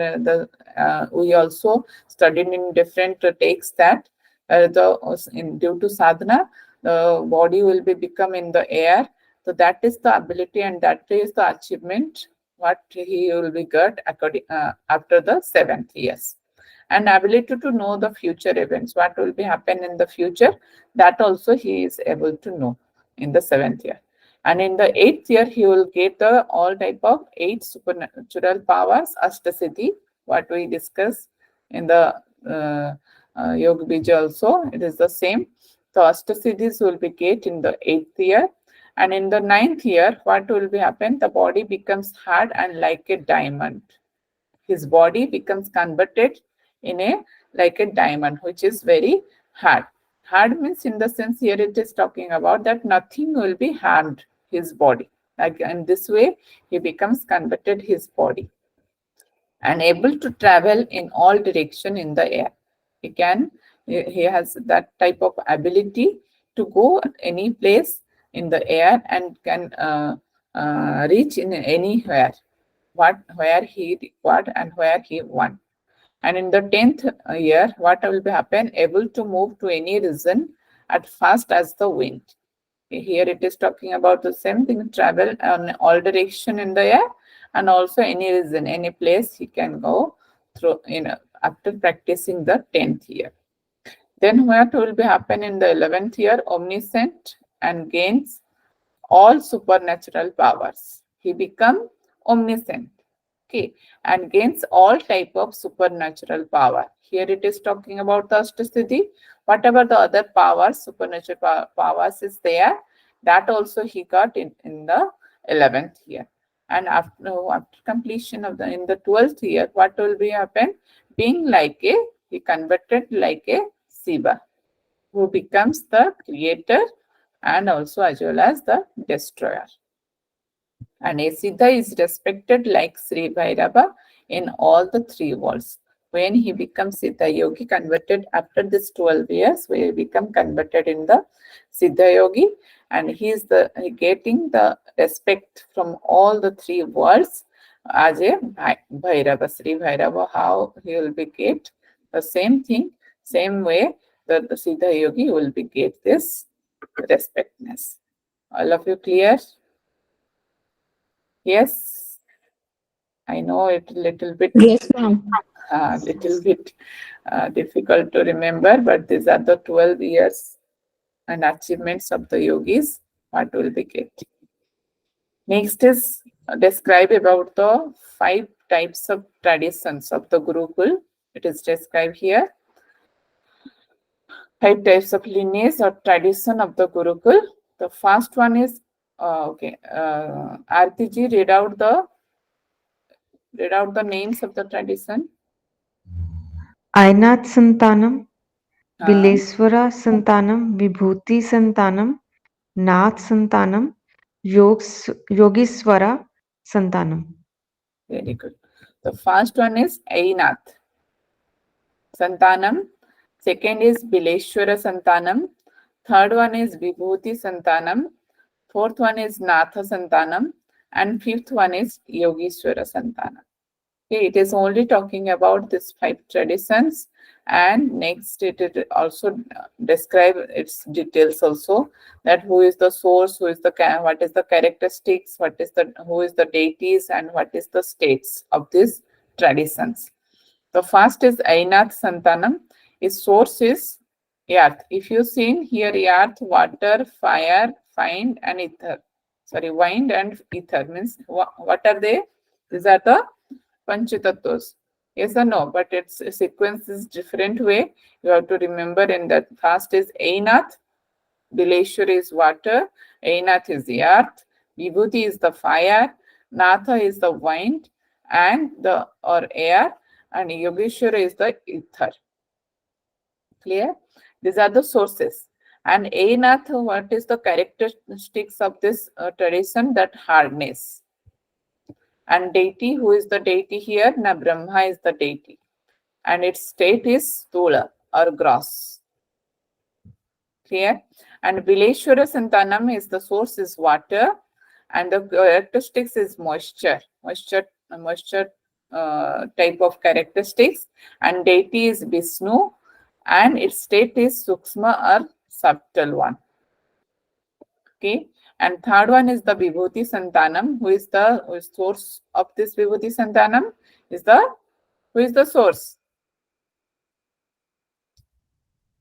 we also studied in different takes that due to sadhana, the body will be become in the air. So that is the ability and that is the achievement what he will be got according after the 7th years. And ability to know the future events, what will be happen in the future, that also he is able to know in the 7th year. And in the 8th year, he will get the all type of 8 supernatural powers, Ashtasiddhi, what we discussed in the Yoga Bija also. It is the same. So Ashtasiddhis will be get in the 8th year. And in the 9th year, what will be happen? The body becomes hard and like a diamond. His body becomes converted in a like a diamond, which is very hard. Hard means in the sense here it is talking about that nothing will be harmed his body. Like in this way, he becomes converted his body and able to travel in all direction in the air. He has that type of ability to go any place in the air and can reach in anywhere where he required and where he want. And in the 10th year, what will be happen? Able to move to any region at fast as the wind. Here it is talking about the same thing, travel on all direction in the air, and also any region, any place he can go through after practicing the 10th year. Then what will be happen in the 11th year? Omniscient and gains all supernatural powers. He become omniscient. Okay, and gains all type of supernatural power. Here it is talking about the Ashtasiddhi. Whatever the other powers, supernatural powers is there, that also he got in the 11th year. And after completion of in the 12th year, what will be happen? Being like he converted like a Shiva, who becomes the creator and also as well as the destroyer. And a Siddha is respected like Sri Bhairava in all the 3 worlds. When he becomes Siddha Yogi, converted after this 12 years, we become converted in the Siddha Yogi, and he is getting the respect from all the 3 worlds as a Bhairava, Sri Bhairava. How he will be get the same thing, same way that the Siddha Yogi will be get this respectness. All of you clear? Yes, I know it a little bit. Yes, ma'am. Difficult to remember, but these are the 12 years and achievements of the yogis. What will be get? Next is describe about the 5 types of traditions of the Gurukul. It is described here. 5 types of lineage or tradition of the Gurukul. The first one is Artiji, read out the names of the tradition. Ainat Santanam, Bileswara Santanam, Vibhuti Santanam, Nath Santanam, Yogiswara Santanam. Very good. The first one is Ainath Santanam. Second is Bileshwara Santanam. Third one is Vibhuti Santanam. Fourth one is Natha Santanam. And fifth one is Yogiswara Santanam. Okay, it is only talking about these 5 traditions, and next it also describe its details also, that who is the source, what is the characteristics, who is the deities, and what is the states of these traditions. The first is Ainath Santanam. Its source is earth. If you seen here, earth, water, fire, wind and ether. Wind and ether means what are they? These are the Panchatattwas. Yes or no? But its sequence is different way. You have to remember in that. First is Ainath, Bileshwar is water, Ainath is the earth, Vibhuti is the fire, Natha is the wind and air, and Yogeshwara is the ether. Clear? These are the sources. And Ainath, what is the characteristics of this tradition? That hardness. And deity, who is the deity here? Na Brahma is the deity. And its state is Stula or gross. Clear? And Vileshwara Santanam is the source is water, and the characteristics is moisture type of characteristics, and deity is Vishnu, and its state is Sukshma or subtle one. Okay, and third one is the Vibhuti Santanam. Who is the source of this Vibhuti Santanam? Who is the source?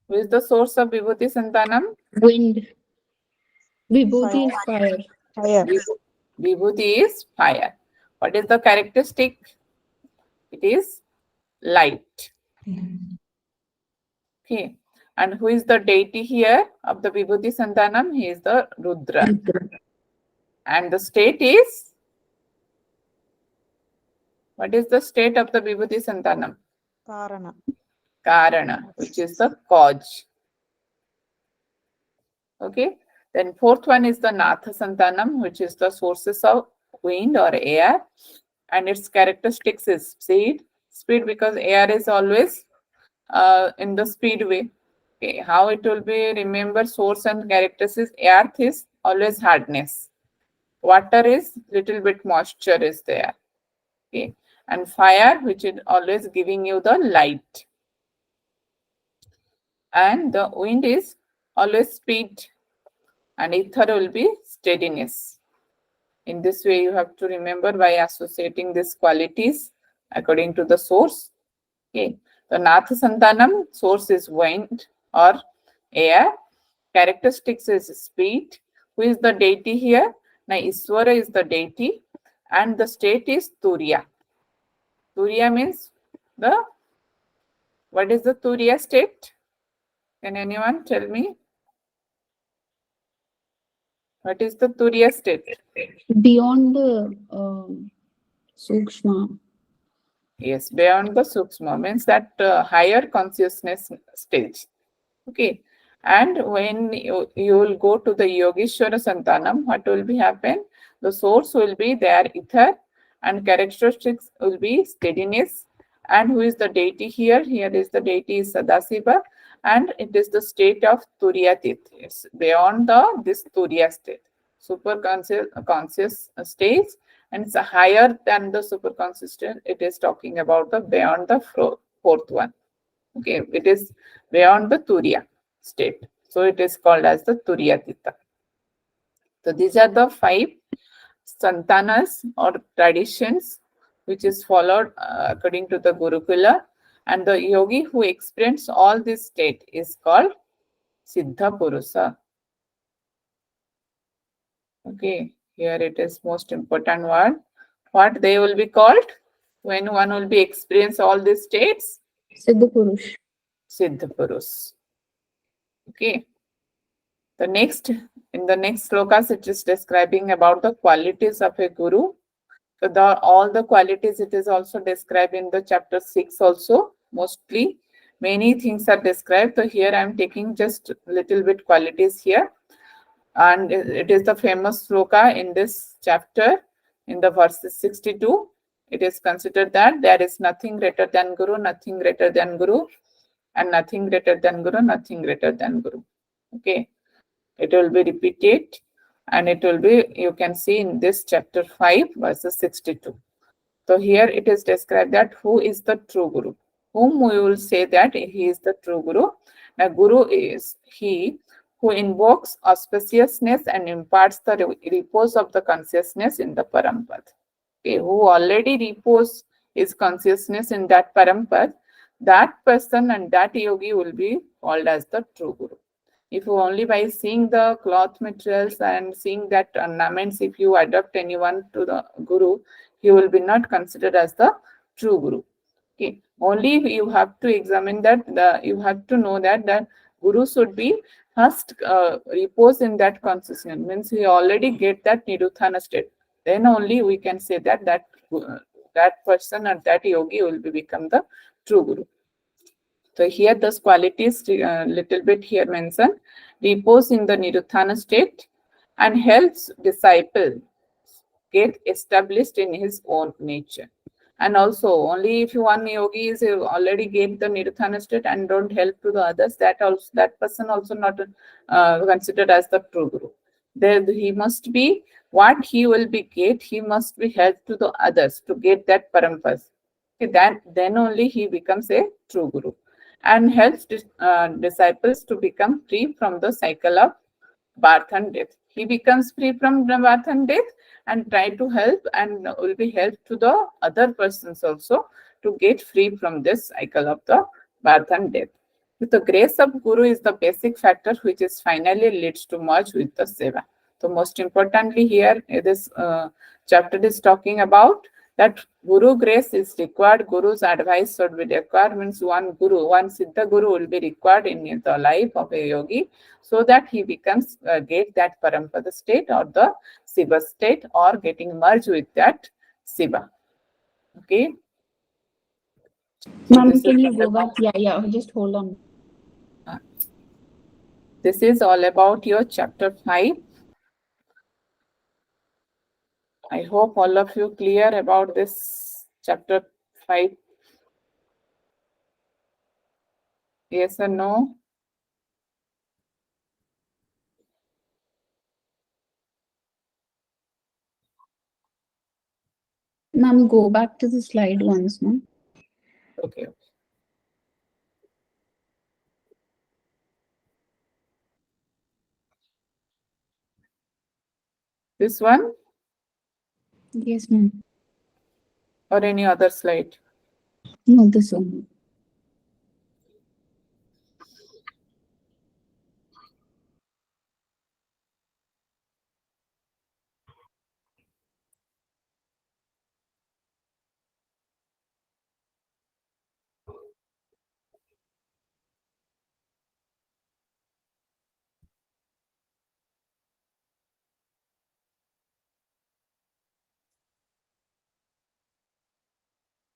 Who is the source of Vibhuti Santanam? Wind. Vibhuti is fire. Fire. Vibhuti is fire. What is the characteristic? It is light. Okay. And who is the deity here of the Vibhuti Santanam? He is the Rudra. And the state is? What is the state of the Vibhuti Santanam? Karana. Karana, which is the cause. Okay. Then fourth one is the Natha Santanam, which is the sources of wind or air. And its characteristics is speed. Speed because air is always in the speedway. Okay. How it will be? Remember, source and characteristics. Earth is always hardness. Water is little bit moisture is there. Okay. And fire, which is always giving you the light. And the wind is always speed, and ether will be steadiness. In this way, you have to remember by associating these qualities according to the source. Okay. The Natha Santanam, source is wind or air. Characteristics is speed. Who is the deity here? Now, Iswara is the deity, and the state is Turiya. Turiya means what is the Turiya state? Can anyone tell me? What is the Turiya state? Beyond the Sukshma. Yes, beyond the Sukshma means that higher consciousness stage. Okay. And when you will go to the Yogeshwara Santanam, what will be happen? The source will be there, ether, and characteristics will be steadiness. And who is the deity here? Here is the deity is Sadasiva, and it is the state of Turiyatit. It's beyond this Turiya state, super conscious stage, and it's higher than the super conscious state. It is talking about the beyond the fourth one. Okay, it is beyond the Turiya state. So it is called as the Turiyatita. So these are the 5 santanas or traditions which is followed according to the Gurukula, and the yogi who experienced all this state is called Siddha Purusa. Okay, here it is most important word. What they will be called when one will be experience all these states? Siddha Purush. Siddha Purus. Okay. In the next slokas, it is describing about the qualities of a guru. So all the qualities it is also described in the chapter 6 also. Mostly, many things are described. So here I am taking just little bit qualities here. And it is the famous sloka in this chapter, in the verses 62. It is considered that there is nothing greater than Guru, nothing greater than Guru, and nothing greater than Guru, nothing greater than Guru. Okay. It will be repeated, and it will be, you can see in this chapter 5, verses 62. So here it is described that who is the true Guru, whom we will say that he is the true Guru. Now, Guru is he who invokes auspiciousness and imparts the repose of the consciousness in the Parampad. Okay, who already repose his consciousness in that Parampad, that person and that yogi will be called as the true Guru. If you only by seeing the cloth materials and seeing that ornaments, if you adopt anyone to the Guru, he will be not considered as the true Guru. Okay. Only you have to examine that, you have to know that the Guru should be first repose in that consciousness. Means he already get that Niruthana state. Then only we can say that that person or that yogi will become the true Guru. So here those qualities little bit here mentioned: repose in the Niruthana state and helps disciple get established in his own nature. And also, only if one yogi is already get the nirvana state and don't help to the others, that person also not considered as the true guru. There he must be, what he will be get, he must be help to the others to get that parampara. Okay, then only he becomes a true guru, and helps disciples to become free from the cycle of birth and death. He becomes free from the birth and death and try to help and will be help to the other persons also to get free from this cycle of the birth and death. With the grace of Guru is the basic factor which is finally leads to merge with the Seva. So most importantly here, this chapter is talking about that Guru grace is required, Guru's advice should be required, means one Guru, one Siddha Guru will be required in the life of a yogi, so that he becomes, get that Parampada state or the Siva state, or getting merged with that Siva. Okay. Ma'am, This can is you go back? Yeah, just hold on. This is all about your chapter 5. I hope all of you clear about this chapter 5. Yes or no? Ma'am, go back to the slide once, ma'am. Okay. This one Yes, ma'am. or any other slide? No, this one.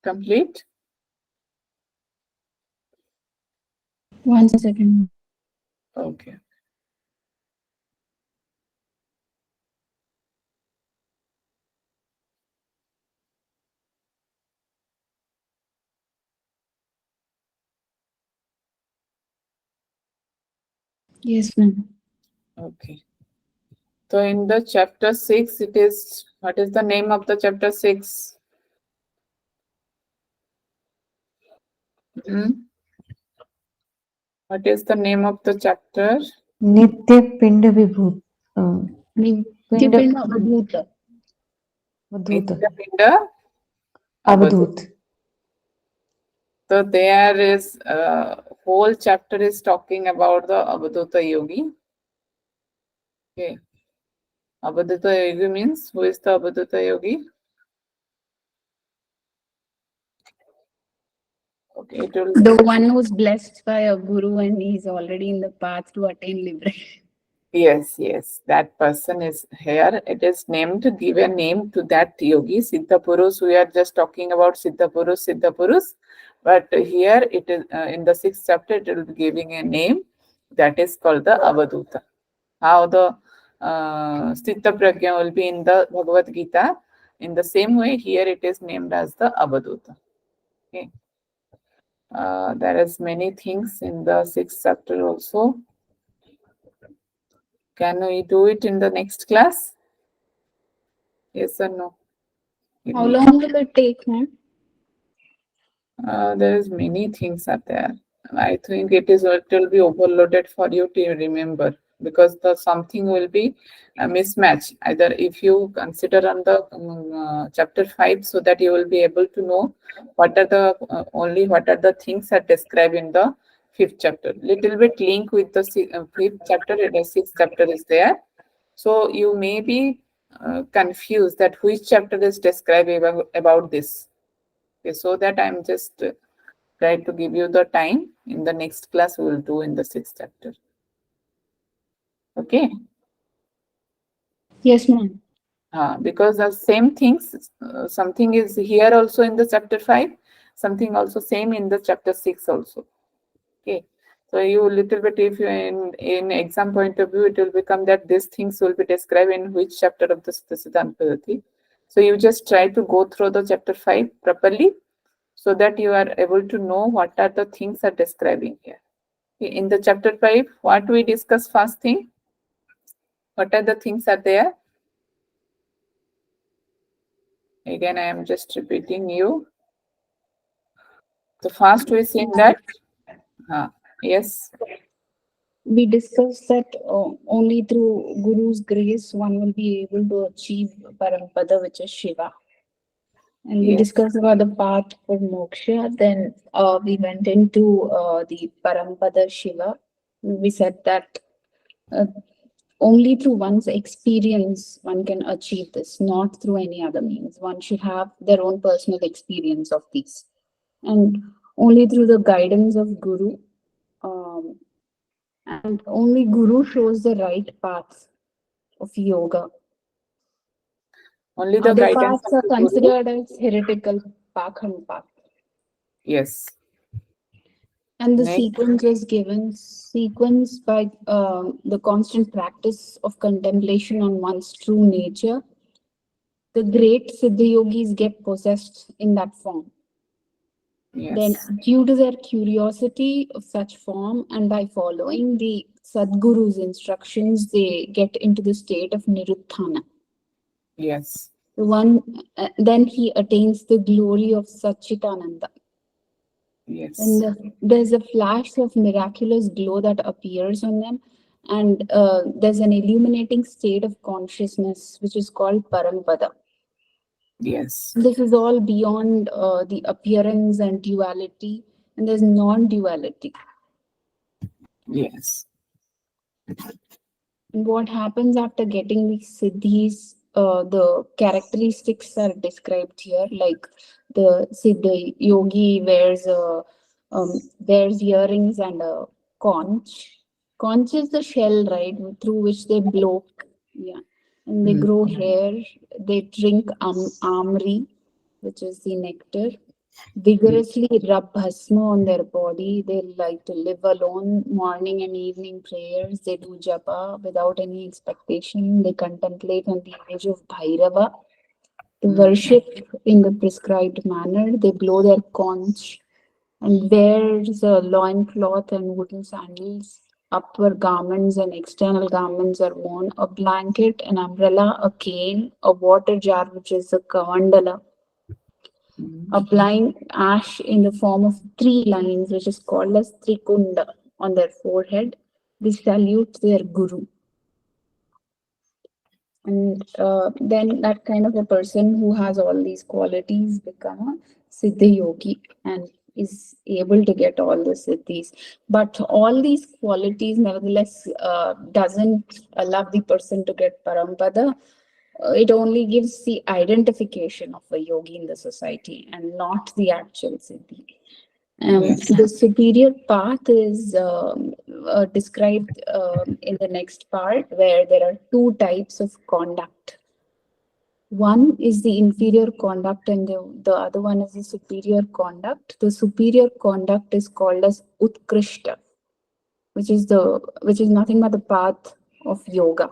Complete? 1 second. Okay. Yes, ma'am. Okay. So in the chapter 6, it is, what is the name of the chapter 6? What is the name of the chapter? Nitya Pinda Vibhut. Pinda Nitya Avadhuta. Avadhut. Nitya Avadhut. Avadhut. So there is a whole chapter is talking about the Avadhuta yogi. Okay. Avadhuta yogi means, who is the Avadhuta yogi? Okay, it will. The one who's blessed by a guru and he's already in the path to attain liberation. Yes, that person is here. It is named, to give a name to that yogi, Siddha Purus. We are just talking about Siddha Purus. But here it is in the 6th chapter, it will be giving a name that is called the Avadhuta. How the Sthita Pragya will be in the Bhagavad Gita. In the same way, here it is named as the Avadhuta. Okay. There is many things in the 6th chapter also. Can we do it in the next class? Yes or no? How long will it take, ma'am? There is many things are there. I think it will be overloaded for you to remember, because the something will be a mismatch. Either if you consider on the chapter 5, so that you will be able to know what are the what are the things are described in the 5th chapter. Little bit link with the 5th chapter, and the 6th chapter is there. So you may be confused that which chapter is describing about this. Okay, so that I'm just trying to give you the time. In the next class, we will do in the 6th chapter. Okay. Yes, ma'am. Because the same things, something is here also in the chapter 5, something also same in the chapter 6 also. Okay. So you little bit, if you in exam point of view, it will become that these things will be described in which chapter of the Siddhsiddhant Paddati. So you just try to go through the chapter 5 properly so that you are able to know what are the things are describing here. In the chapter 5, what we discuss first thing? What are the things are there? Again, I am just repeating you. The first we seen that, yes, We discussed that only through Guru's grace one will be able to achieve Parampada, which is Shiva. And we Yes. discussed about the path for moksha. Then we went into the Parampada Shiva. We said that only through one's experience one can achieve this, not through any other means. One should have their own personal experience of these. And only through the guidance of Guru, and only Guru shows the right path of yoga. Only the Other guidance paths of are the Guru. considered as heretical path. Yes. And the Next. sequence was given, sequence by the constant practice of contemplation on one's true nature. The great Siddha yogis get possessed in that form. Then, Yes. due to their curiosity of such form and by following the Sadguru's instructions, they get into the state of Niruddhana. Yes. Then he attains the glory of Satchitananda. Yes. And there's a flash of miraculous glow that appears on them, and there's an illuminating state of consciousness which is called Parampada. Yes. This is all beyond the appearance and duality, and there's non-duality. Yes. And what happens after getting these siddhis, the characteristics are described here, like the siddha yogi wears earrings and a conch. Conch is the shell, right, through which they blow. Yeah. And they grow hair. They drink amri, which is the nectar. Vigorously rub bhasma on their body. They like to live alone, morning and evening prayers. They do japa without any expectation. They contemplate on the image of Bhairava. They worship in the prescribed manner. They blow their conch and wears a loincloth and wooden sandals. Upper garments and external garments are worn. A blanket, an umbrella, a cane, a water jar, which is a kavandala, applying ash in the form of 3 lines, which is called as Trikunda, on their forehead. They salute their Guru. And then that kind of a person who has all these qualities become a Siddha Yogi and is able to get all the siddhis. But all these qualities, nevertheless, doesn't allow the person to get Parampada. It only gives the identification of a yogi in the society and not the actual siddhi. Yes. The superior path is described in the next part, where there are 2 types of conduct. One is the inferior conduct and the other one is the superior conduct. The superior conduct is called as Utkrishta, which is nothing but the path of yoga.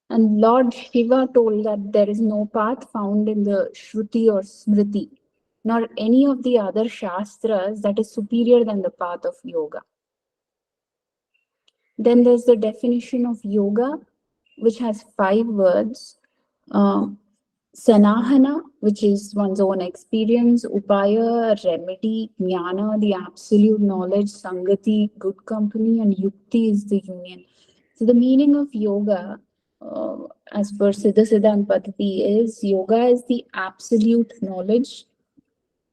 And Lord Shiva told that there is no path found in the Shruti or Smriti, nor any of the other Shastras that is superior than the path of yoga. Then there's the definition of yoga, which has 5 words. Sanahana, which is one's own experience, Upaya, remedy, Jnana, the absolute knowledge, Sangati, good company, and Yukti is the union. So the meaning of yoga, as per Siddhsiddhant Paddati, is yoga is the absolute knowledge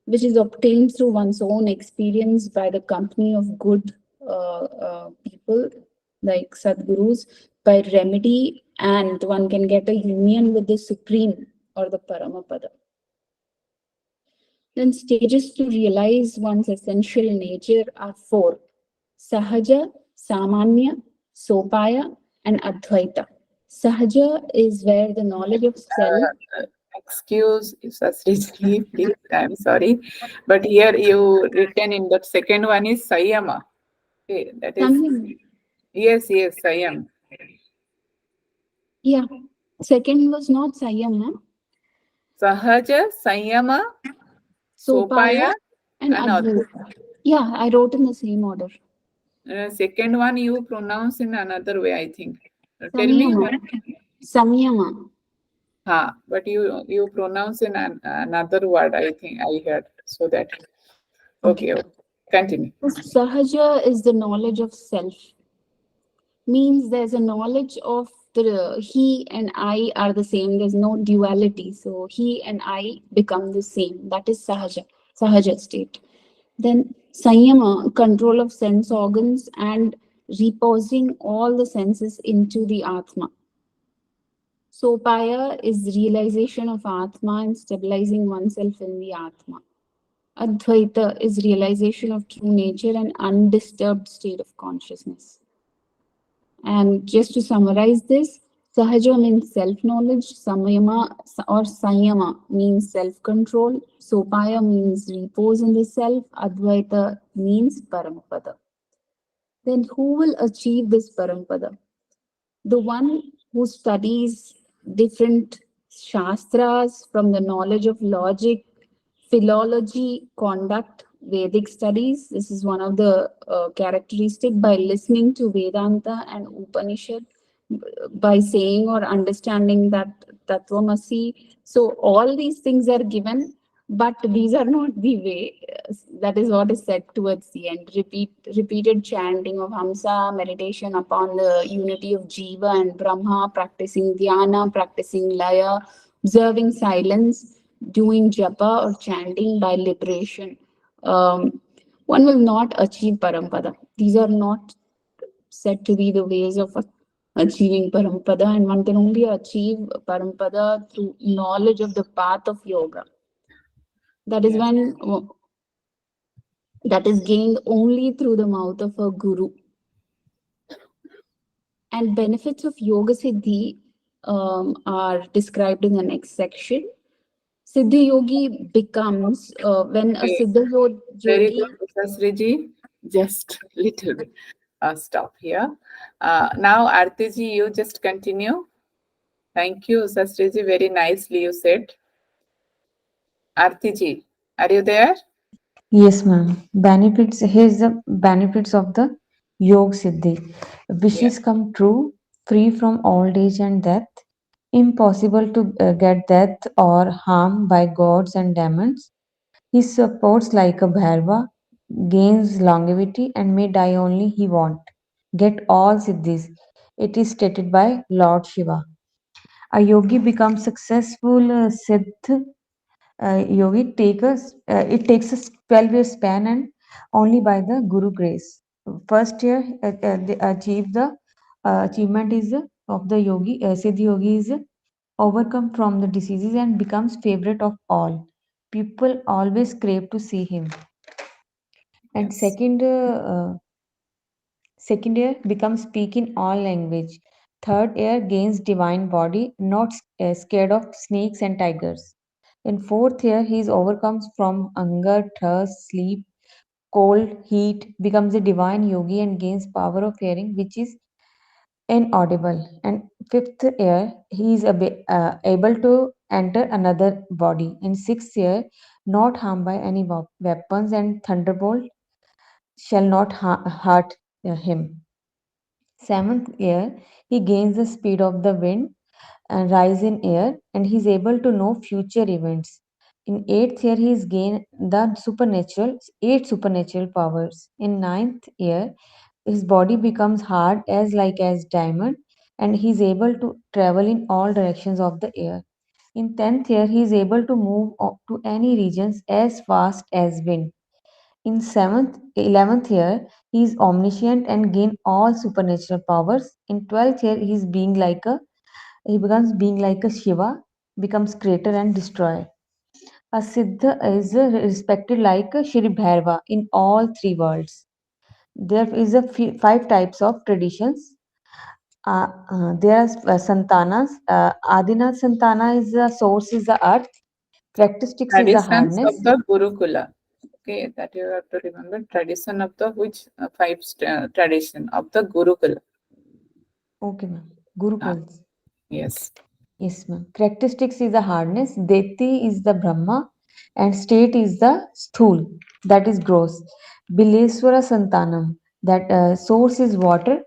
which is obtained through one's own experience by the company of good people like Sadgurus, by remedy, and one can get a union with the Supreme or the Paramapada. Then stages to realize one's essential nature are 4: Sahaja, Samanya, Sopaya, and Advaita. Sahaja is where the knowledge of self. Excuse, Sasri, please, I'm sorry. But here you written in that second one is Sayama. Okay, that is, Samyam. yes, Sayam. Yeah. Second was not Sayam, huh? Sahaja, Sanyama, Sopaya, and and Advaita. Yeah, I wrote in the same order. second one you pronounce in another way, I think. Tell me. Samyama. Samyama. But you pronounce in another word, I think I heard. So that okay. Continue. Sahaja is the knowledge of self. Means there's a knowledge of the he and I are the same. There's no duality. So he and I become the same. That is Sahaja state. Then Sanyama, control of sense organs and reposing all the senses into the Atma. Sopaya is realization of Atma and stabilizing oneself in the Atma. Advaita is realization of true nature and undisturbed state of consciousness. And just to summarize this, Sahaja means self-knowledge, Samayama or Sanyama means self-control, Sopaya means repose in the self, Advaita means Parapada. Then who will achieve this Parapada? The one who studies different shastras from the knowledge of logic, philology, conduct, Vedic studies. This is one of the characteristic by listening to Vedanta and Upanishad, by saying or understanding that Tattvamasi. So all these things are given, but these are not the way. That is what is said towards the end. Repeated chanting of Hamsa, meditation upon the unity of Jiva and Brahma, practicing dhyana, practicing laya, observing silence, doing japa or chanting by liberation. One will not achieve Parampada. These are not said to be the ways of achieving Parampada, and one can only achieve Parampada through knowledge of the path of yoga. That is when that is gained only through the mouth of a guru. And benefits of Yoga Siddhi are described in the next section. Siddhi Yogi becomes when a Siddha Very Yogi. good, Sasriji. Just little bit. Stop here. Now, Artiji, you just continue. Thank you, Sasriji. Very nicely you said. Artiji, are you there? Yes, ma'am. Here's the benefits of the Yog Siddhi. Wishes come true, free from old age and death, impossible to get death or harm by gods and demons. He supports like a Bhairava, gains longevity and may die only he want. Get all siddhis. It is stated by Lord Shiva. A yogi becomes successful siddh yogi it takes a 12-year span and only by the Guru grace. First year, they achieve the achievement is of the yogi, Siddhi yogi is overcome from the diseases and becomes favorite of all. People always crave to see him. And Yes. second year becomes speak in all language. Third year gains divine body, not scared of snakes and tigers. In fourth year, he is overcomes from hunger, thirst, sleep, cold, heat, becomes a divine yogi and gains power of hearing, which is inaudible. And fifth year, he is able to enter another body. In sixth year, not harmed by any weapons, and thunderbolt shall not hurt him. Seventh year, he gains the speed of the wind and rise in air, and he is able to know future events. In eighth year, he is gained the eight supernatural powers. In ninth year, his body becomes hard as diamond, and he is able to travel in all directions of the air. In 10th year, he is able to move to any regions as fast as wind. In 11th year, he is omniscient and gain all supernatural powers. In 12th year, he becomes being like a Shiva, becomes creator and destroyer. A Siddha is respected like a Shri Bhairava in all three worlds. There is a five types of traditions. There are Santanas. Adinath Santana is the source is the earth. Characteristics is the Traditions hardness. of the Gurukula. Okay, that you have to remember. Tradition of the five tradition of the Gurukula. Okay, ma'am. Gurukuls. Yes. Yes, ma'am. Characteristics is the hardness, Deti is the Brahma, and state is the Sthul, that is gross. Bileswara Santanam, that source is water,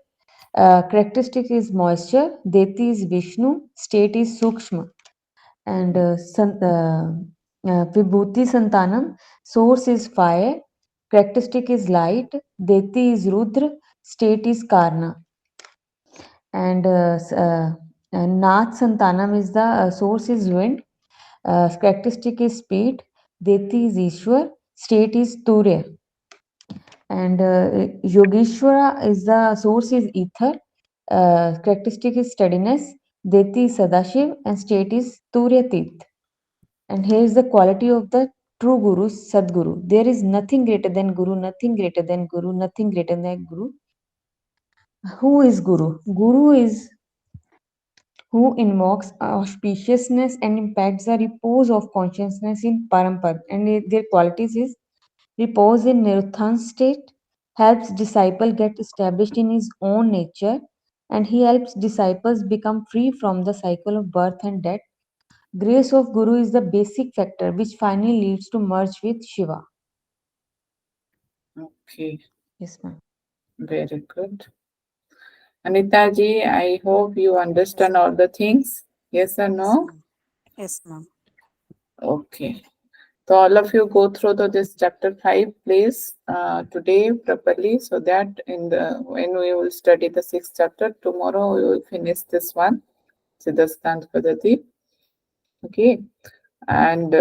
characteristic is moisture, Deti is Vishnu, state is Sukshma. And Vibhuti Santanam, source is fire, characteristic is light, Deti is Rudra, state is Karna. And Nath Santanam is the source is wind, characteristic is speed, Deti is Ishwar, state is Turya. And Yogeshwara is the source is ether, characteristic is steadiness, Deti is Sadashiv, and state is Turya Tit. And here is the quality of the true Guru, Sadguru. There is nothing greater than Guru, nothing greater than Guru, nothing greater than Guru. Who is Guru? Guru is who invokes auspiciousness and impacts the repose of consciousness in Parampad. And their qualities is repose in Niruthan state, helps disciple get established in his own nature, and he helps disciples become free from the cycle of birth and death. Grace of Guru is the basic factor which finally leads to merge with Shiva. Okay, Yes, ma'am. very good. Anita ji, I hope you understand all the things. Yes or no? Yes, ma'am. Okay. So all of you go through this chapter 5, please, today properly, so that when we will study the 6th chapter, tomorrow we will finish this one, Siddhsiddhant Paddati. Okay, and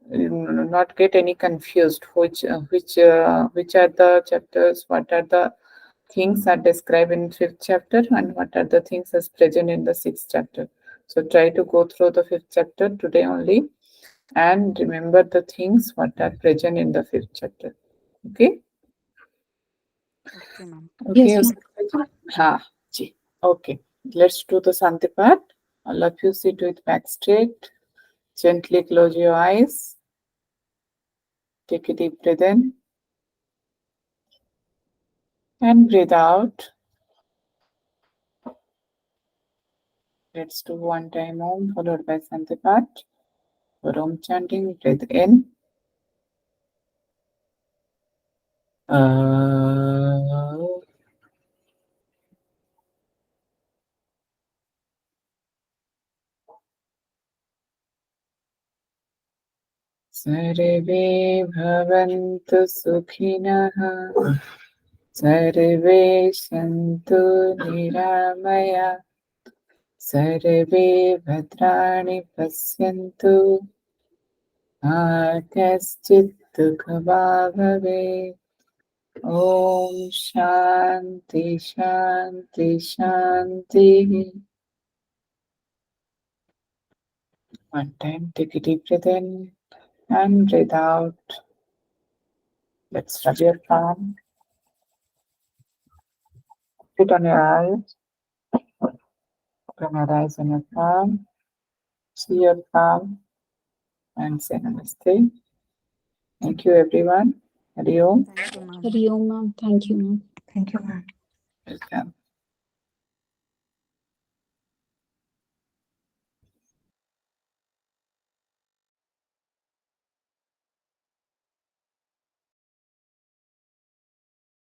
not get any confused which are the chapters, what are the things are described in 5th chapter, and what are the things as present in the 6th chapter. So try to go through the 5th chapter today only, and remember the things what are present in the 5th chapter. Okay. Okay, ma'am. Okay. Yes, Ha, ji. Okay. Let's do the Santi part. All of you sit with back straight. Gently close your eyes. Take a deep breath in. And breathe out. Let's do one time Om followed by Santi part. For Om chanting, breathe in. सर्वे भवन्तु सुखिनः सर्वे सन्तु निरामया सर्वे भद्राणि पश्यन्तु मा कश्चित् दुःखभाग् भवेत् ॐ शान्ति शान्ति शान्तिः. One time, take a deep breath in and breathe out. Let's rub your palm. Put on your eyes. Open your eyes on your palm. See your palm and say namaste. Thank you, everyone. Hari Om. Thank you, ma'am. Hari Om, ma'am. Thank you, ma'am. Thank you, ma'am. Welcome.